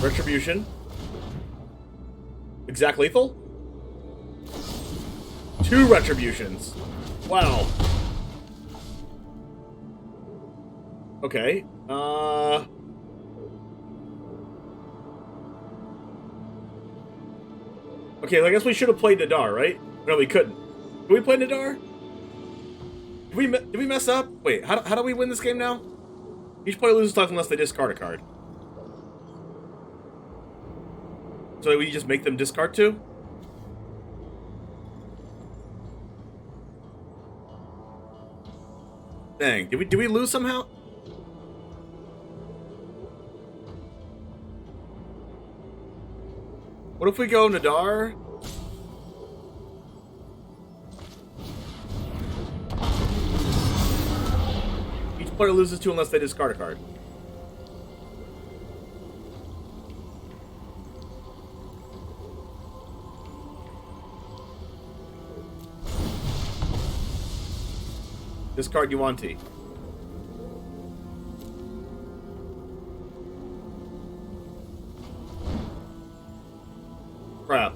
Retribution. Exact lethal. 2 retributions. Wow. Okay. Okay, I guess we should have played Nadaar, right? No, we couldn't. Did we play Nadaar? Did we mess up? Wait, how do we win this game now? Each player loses life unless they discard a card. So we just make them discard 2? Dang, did we lose somehow? What if we go Nadaar? Each player loses 2 unless they discard a card. Discard Yuan-Ti. Crap.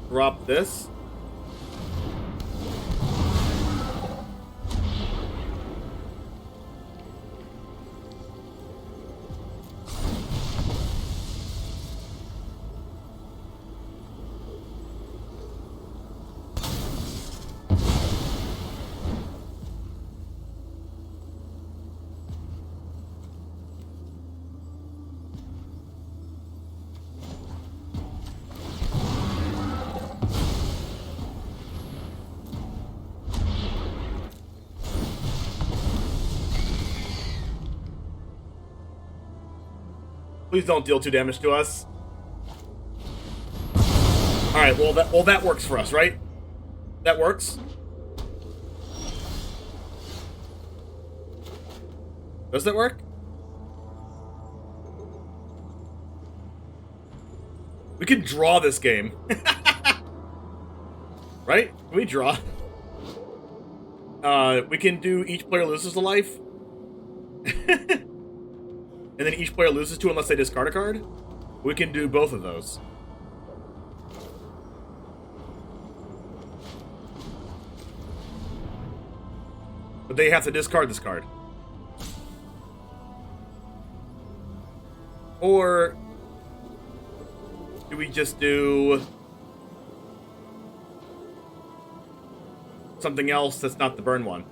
Drop this. Please don't deal 2 damage to us. Alright, well that works for us, right? That works. Does that work? We can draw this game. Right? Can we draw? We can do each player loses a life. And then each player loses 2 unless they discard a card. We can do both of those. But they have to discard this card. Or do we just do something else that's not the burn one?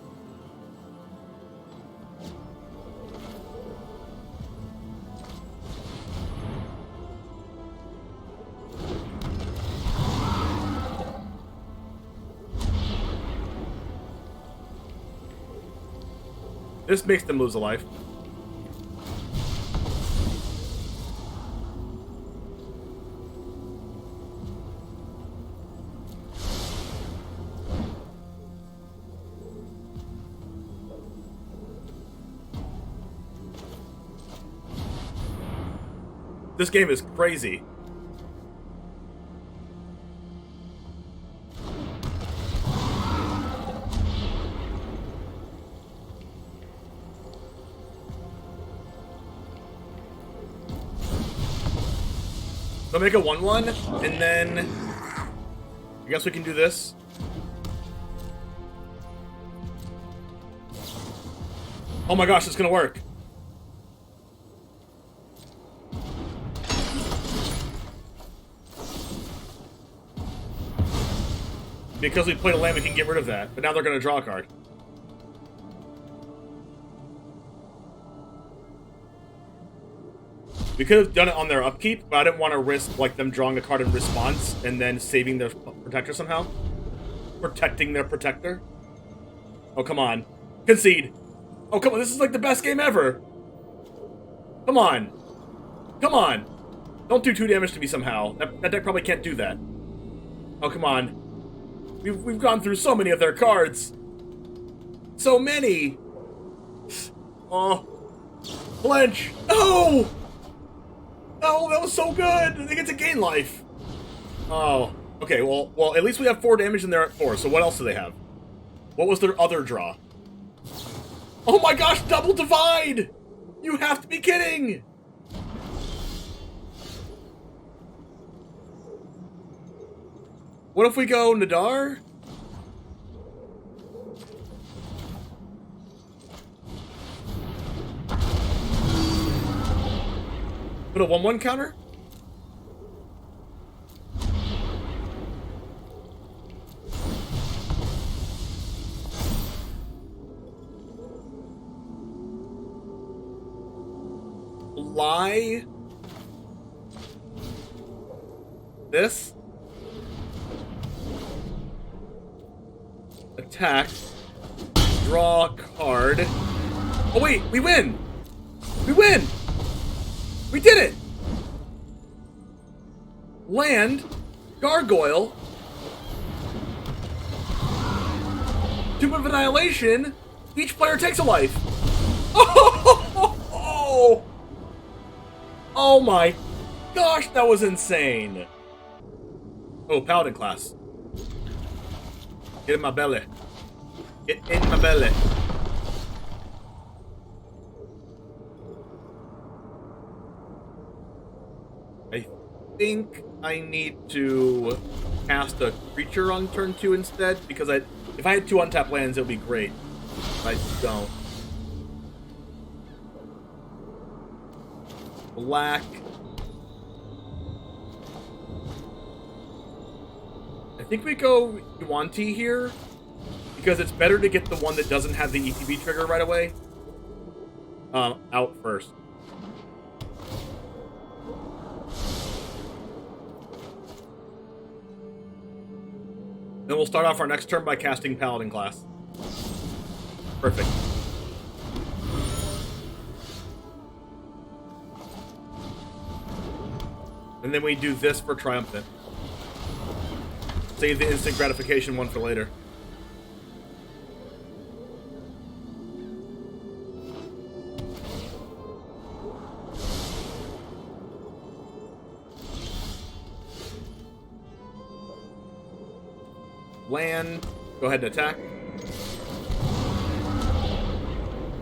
This makes them lose a life. This game is crazy. So make a 1/1, and then I guess we can do this. Oh my gosh, it's gonna work. Because we played a land, we can get rid of that. But now they're gonna draw a card. We could have done it on their upkeep, but I didn't want to risk like them drawing a card in response and then saving their protector somehow. Protecting their protector. Oh, come on. Concede. Oh, come on. This is like the best game ever. Come on. Come on. Don't do 2 damage to me somehow. That deck probably can't do that. Oh, come on. We've gone through so many of their cards. So many. Oh. Flinch. No! No, that was so good! They get to gain life! Oh. Okay, well, at least we have 4 damage and they're at 4, so what else do they have? What was their other draw? Oh my gosh, double divide! You have to be kidding! What if we go Nadaar? Put a 1/1 counter? Lie? This? Attack. Draw a card. Oh wait, we win! We win! We did it! Land, Gargoyle, Tomb of Annihilation, each player takes a life. Oh, oh my gosh, that was insane. Oh, Paladin Class. Get in my belly. Get in my belly. I think I need to cast a creature on turn 2 instead, because if I had 2 untapped lands, it would be great. But I don't. Black. I think we go Yuan-Ti here, because it's better to get the one that doesn't have the ETB trigger right away out first. Then we'll start off our next turn by casting Paladin Class. Perfect. And then we do this for Triumphant. Save the instant gratification one for later. Land. Go ahead and attack.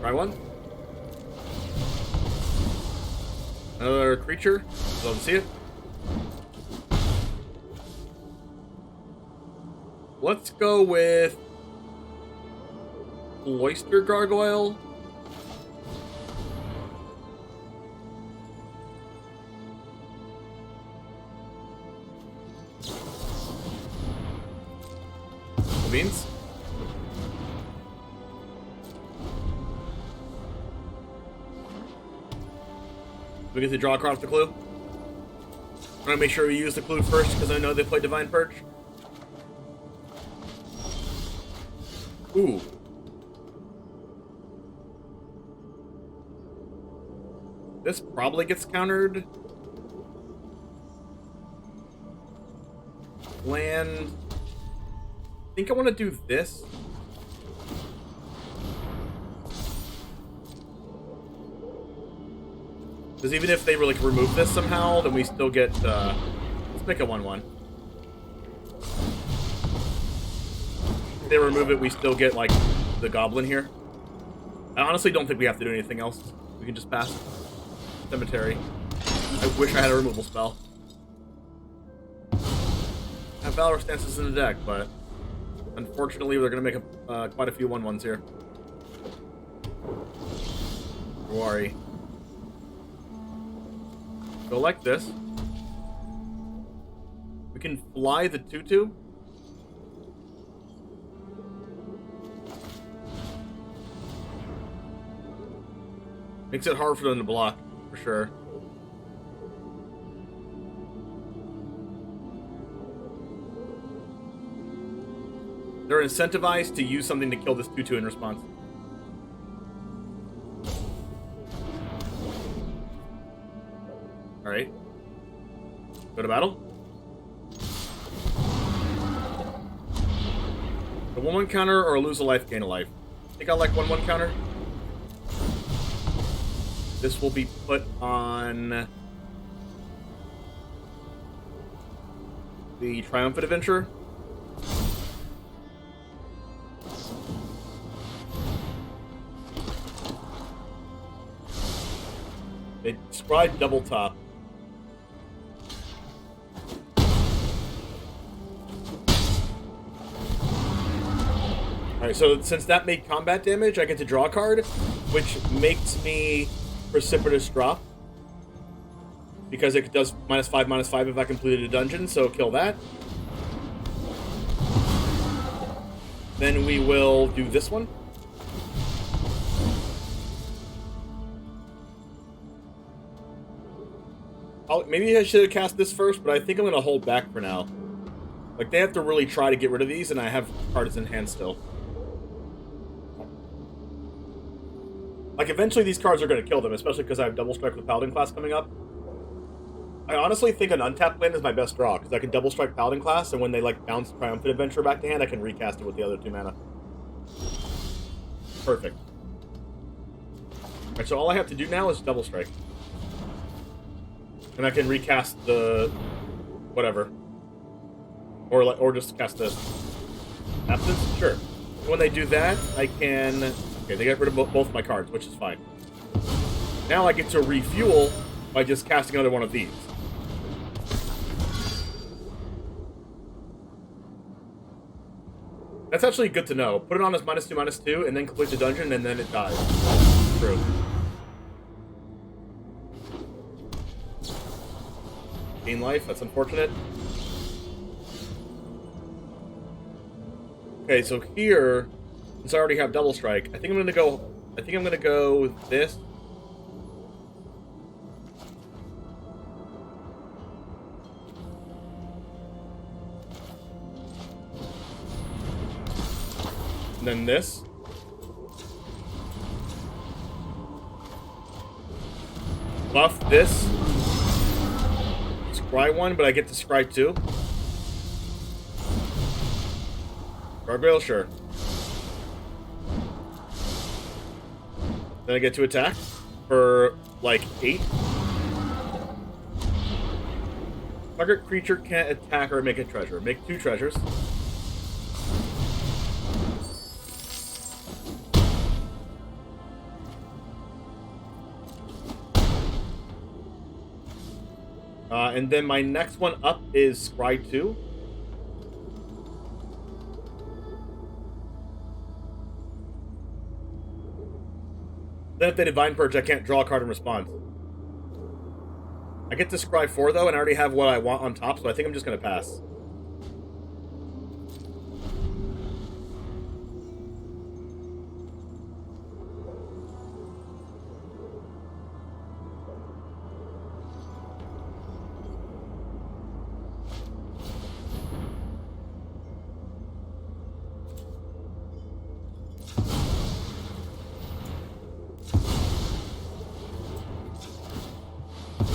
Try one. Another creature. Love to see it. Let's go with A-Cloister Gargoyle. beans. We get to draw a card off the clue. I'm gonna make sure we use the clue first because I know they play Divine Purge. Ooh. This probably gets countered. Land. I think I want to do this. Because even if they really remove this somehow, then we still get, let's make a 1/1. If they remove it, we still get, like, the goblin here. I honestly don't think we have to do anything else. We can just pass. Cemetery. I wish I had a removal spell. I have Valorous Stances in the deck, but unfortunately they're going to make quite a few 1/1s here. Worry. Go like this. We can fly the 2/2. Makes it hard for them to block, for sure. They're incentivized to use something to kill this 2/2 in response. Alright. Go to battle. A 1/1 counter or lose a life, gain a life. I think I like 1/1 counter. This will be put on the Triumphant Adventurer. They describe double top. Alright, so since that made combat damage, I get to draw a card, which makes me Precipitous Drop. Because it does -5/-5 if I completed a dungeon, so kill that. Then we will do this one. Maybe I should have cast this first, but I think I'm going to hold back for now. Like, they have to really try to get rid of these, and I have cards in hand still. Like, eventually these cards are going to kill them, especially because I have Double Strike with Paladin Class coming up. I honestly think an untapped land is my best draw, because I can Double Strike Paladin Class, and when they, like, bounce Triumphant Adventurer back to hand, I can recast it with the other 2 mana. Perfect. Alright, so all I have to do now is Double Strike. And I can recast the... whatever. Or just cast the... Absence? Sure. When they do that, I can... Okay, they get rid of both my cards, which is fine. Now I get to refuel by just casting another one of these. That's actually good to know. Put it on as -2/-2, and then complete the dungeon, and then it dies. True. Gain life, that's unfortunate. Okay, so here, since I already have Double Strike, I think I'm gonna go with this. And then this. Buff this. Scry 1, but I get to scry 2. Gargoyle, sure. Then I get to attack for, like, 8. Target creature can't attack or make a treasure. Make 2 treasures. And then my next one up is Scry 2. Then if they Divine Purge, I can't draw a card in response. I get to Scry 4, though, and I already have what I want on top, so I think I'm just going to pass.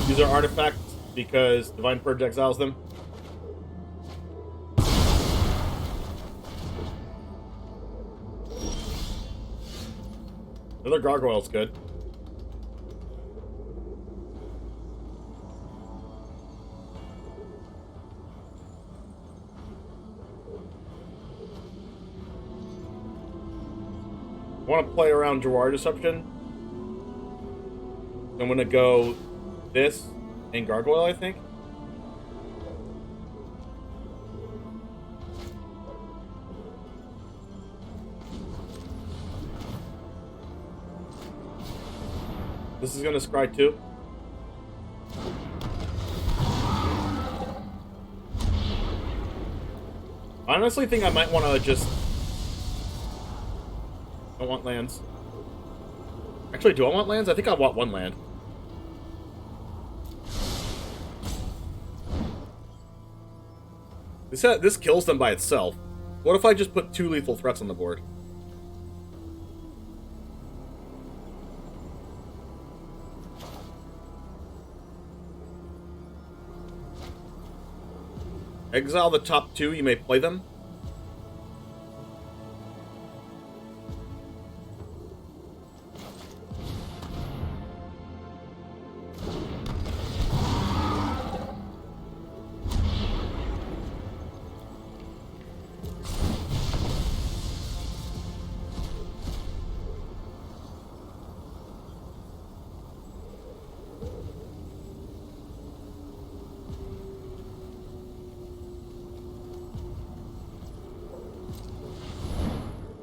These are artifacts because Divine Purge exiles them. Another Gargoyle's good. I want to play around Jawar Disruption. I'm going to go this and Gargoyle, I think. This is going to scry too. I honestly think I might want to just... I don't want lands. Actually, do I want lands? I think I want one land. This kills them by itself. What if I just put 2 lethal threats on the board? Exile the top 2, you may play them.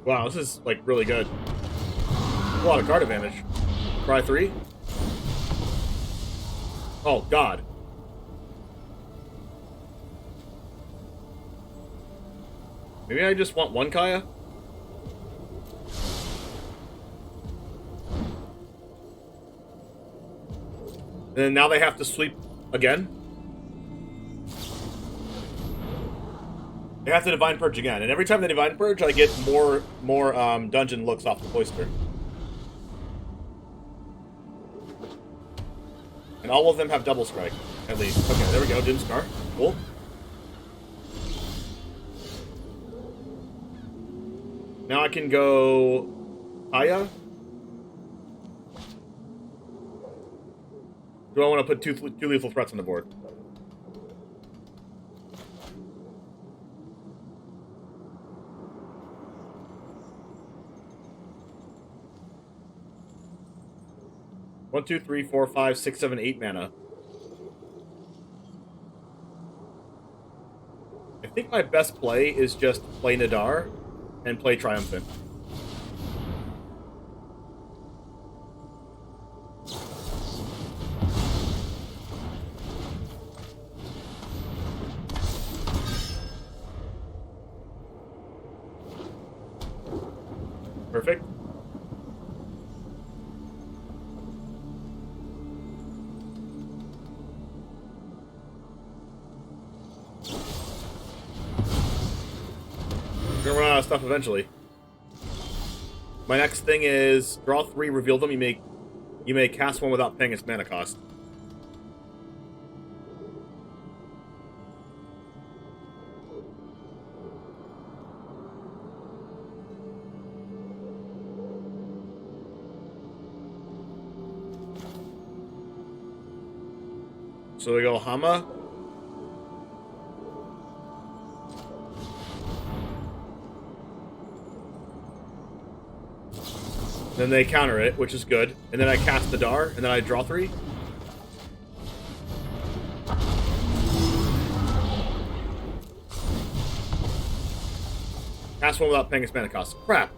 Wow, this is, like, really good. A lot of card advantage. Try 3. Oh, God. Maybe I just want 1 Kaya? And then now they have to sweep again? They have to Divine Purge again, and every time they Divine Purge, I get more dungeon looks off the Cloister. And all of them have double strike, at least. Okay, there we go, Doomskar. Cool. Now I can go... Kaya? Do I want to put two lethal threats on the board? One, 2, 3, 4, 5, 6, 7, 8 mana. I think my best play is just play Nadaar and play Triumphant. Perfect. We're gonna run out of stuff eventually. My next thing is draw 3, reveal them. You may cast one without paying its mana cost. So we go Hama. Then they counter it, which is good. And then I cast Nadaar, and then I draw 3. Cast one without paying its mana cost. Crap.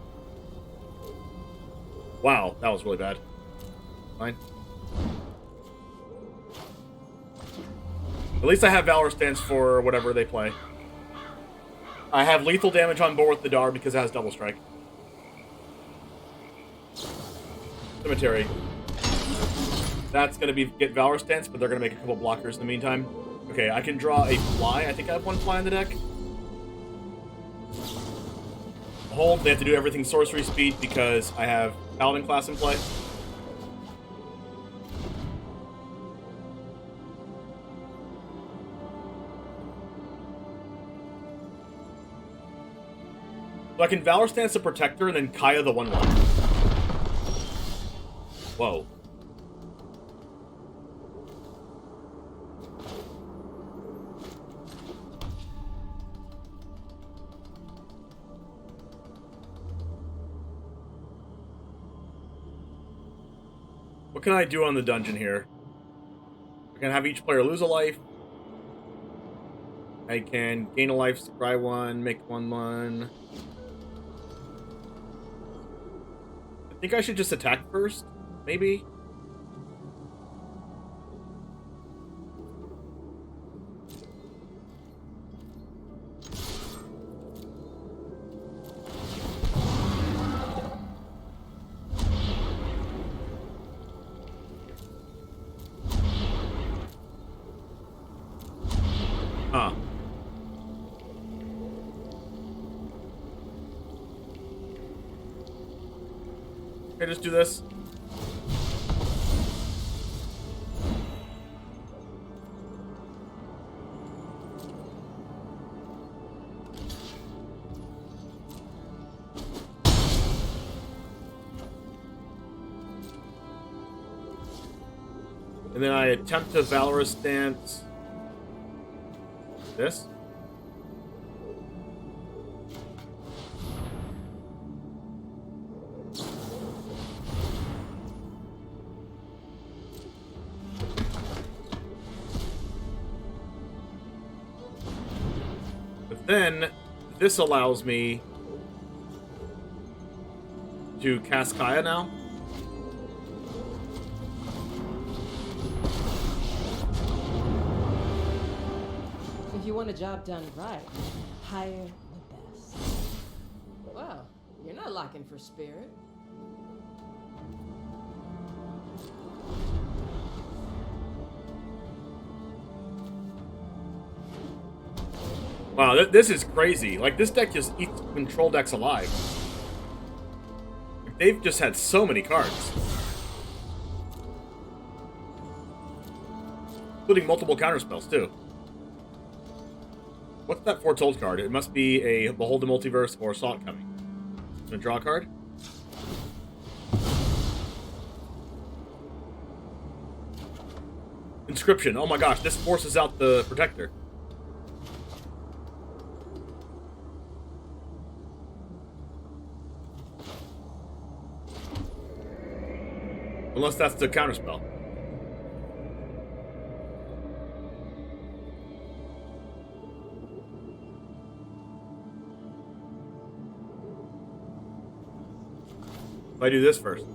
Wow, that was really bad. Fine. At least I have Valorous Stance for whatever they play. I have lethal damage on board with Nadaar because it has double strike. Cemetery. That's going to get Valorous Stance, but they're going to make a couple blockers in the meantime. Okay, I can draw a fly. I think I have 1 fly in the deck. Hold. They have to do everything sorcery speed because I have Paladin Class in play. So I can Valorous Stance the Protector and then Kaya the 1/1. Whoa. What can I do on the dungeon here? I can have each player lose a life. I can gain a life, scry 1, make 1/1. I think I should just attack first, maybe? Huh. Okay, just do this. And then I attempt to Valorous Stance this. But then this allows me to cast Kaya now. If you want a job done right, hire the best. Well, you're not locking for spirit. Wow, this is crazy. Like, this deck just eats control decks alive. They've just had so many cards. Including multiple counterspells, too. What's that Foretold card? It must be a Behold the Multiverse or Saw It Coming. Gonna draw a card? Inscription. Oh my gosh, this forces out the Protector. Unless that's the counterspell. If I do this first.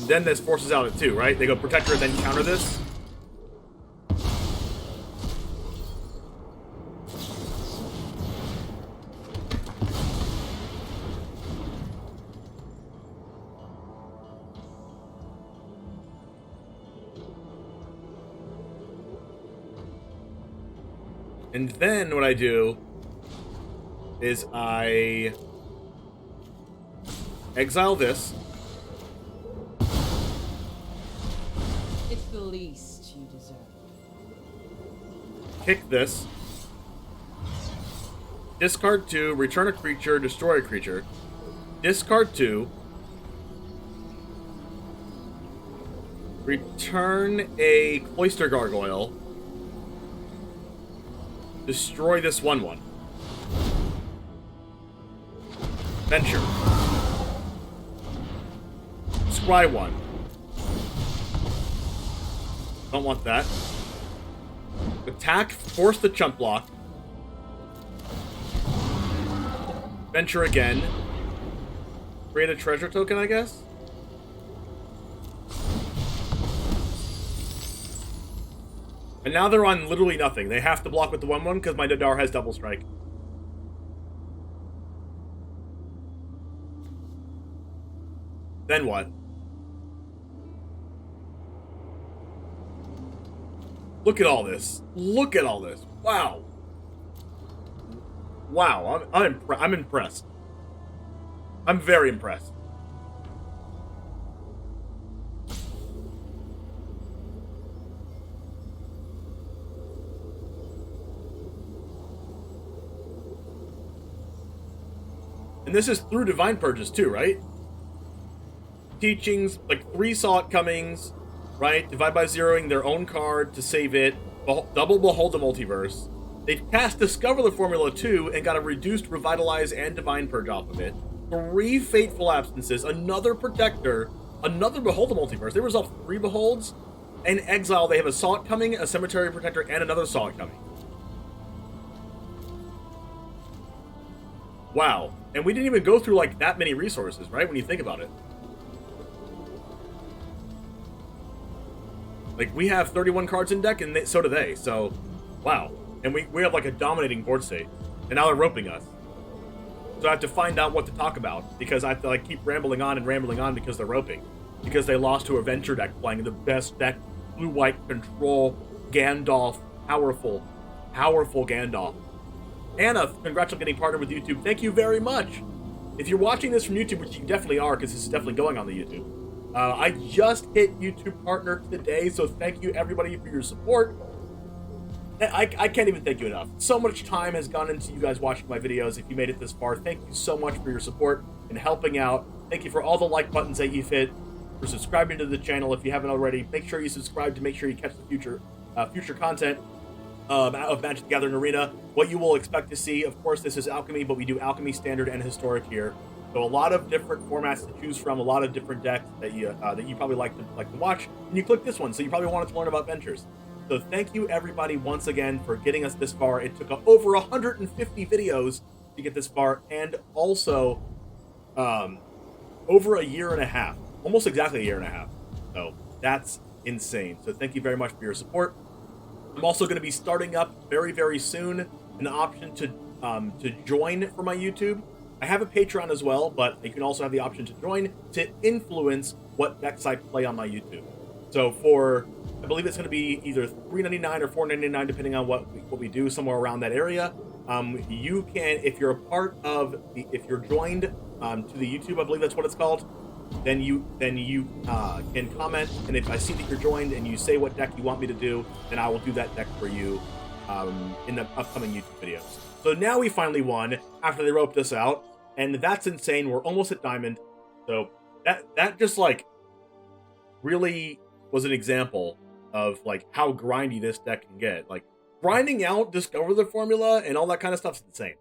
Then this forces out it too, right? They go Protector and then counter this. And then what I do is I exile this. It's the least you deserve. Kick this. Discard 2, return a creature, destroy a creature. Discard 2. Return a Cloister Gargoyle. Destroy this 1/1. Venture. Scry 1. Don't want that. Attack, force the chump block. Venture again. Create a treasure token, I guess? And now they're on literally nothing. They have to block with the 1/1 because my Nadaar has double strike. Then what? Look at all this. Look at all this. Wow. Wow, I'm impressed. I'm very impressed. And this is through Divine Purchase too, right? Teachings, like 3 Saw It Comings, right? Divide by zeroing their own card to save it. Double Behold the Multiverse. They've cast Discover the Formula 2 and got a reduced Revitalize and Divine Purge off of it. 3 Fateful Absences, another Protector, another Behold the Multiverse. They resolve 3 Beholds. And Exile, they have a Saw It Coming, a Cemetery Protector, and another Saw It Coming. Wow. And we didn't even go through, like, that many resources, right? When you think about it. Like, we have 31 cards in deck, and so do they. So, wow. And we have, like, a dominating board state. And now they're roping us. So I have to find out what to talk about. Because I have to, like, keep rambling on because they're roping. Because they lost to a Venture deck playing the best deck. Blue-white control. Gandalf. Powerful Gandalf. Anna, congrats on getting partnered with YouTube. Thank you very much. If you're watching this from YouTube, which you definitely are, because this is definitely going on the YouTube. I just hit YouTube partner today, so thank you everybody for your support. I can't even thank you enough. So much time has gone into you guys watching my videos. If you made it this far, thank you so much for your support and helping out. Thank you for all the like buttons that you've hit, for subscribing to the channel if you haven't already. Make sure you subscribe to make sure you catch the future content of Magic the Gathering Arena. What you will expect to see, of course, this is Alchemy, but we do Alchemy Standard and Historic here. So a lot of different formats to choose from, a lot of different decks that you probably like to watch. And you click this one, so you probably wanted to learn about Ventures. So thank you everybody once again for getting us this far. It took over 150 videos to get this far, and also over a year and a half, almost exactly a year and a half. So that's insane. So thank you very much for your support. I'm also going to be starting up very, very soon an option to join for my YouTube. I have a Patreon as well, but you can also have the option to join to influence what decks I play on my YouTube. So I believe it's going to be either $3.99 or $4.99, depending on what we do, somewhere around that area. You can, if you're if you're joined to the YouTube, I believe that's what it's called, then you can comment, and if I see that you're joined and you say what deck you want me to do, then I will do that deck for you in the upcoming YouTube videos. So now we finally won after they roped us out, and that's insane. We're almost at Diamond. So that just, like, really was an example of, like, how grindy this deck can get. Like, grinding out Discover the Formula and all that kind of stuff's insane.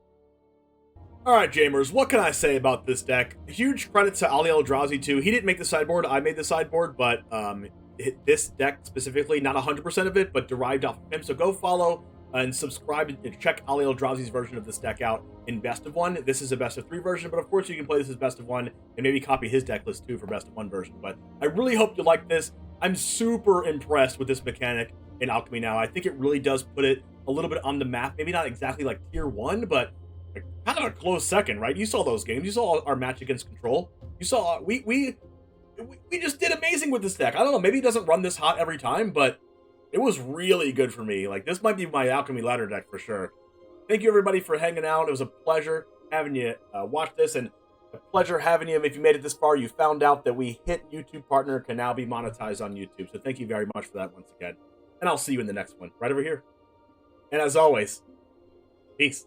Alright, Jamers, what can I say about this deck? Huge credit to Ali Eldrazi, too. He didn't make the sideboard, I made the sideboard, but this deck specifically, not 100% of it, but derived off of him. So go follow and subscribe and check Ali Eldrazi's version of this deck out in Best of 1. This is a Best of 3 version, but of course you can play this as Best of 1 and maybe copy his deck list too for Best of 1 version. But I really hope you like this. I'm super impressed with this mechanic in Alchemy now. I think it really does put it a little bit on the map. Maybe not exactly like tier 1, but like kind of a close second, right? You saw those games. You saw our match against Control. You saw we just did amazing with this deck. I don't know, maybe it doesn't run this hot every time, but it was really good for me. Like, this might be my Alchemy Ladder deck for sure. Thank you, everybody, for hanging out. It was a pleasure having you watch this, and a pleasure having you. If you made it this far, you found out that we hit YouTube Partner, can now be monetized on YouTube. So thank you very much for that once again. And I'll see you in the next one, right over here. And as always, peace.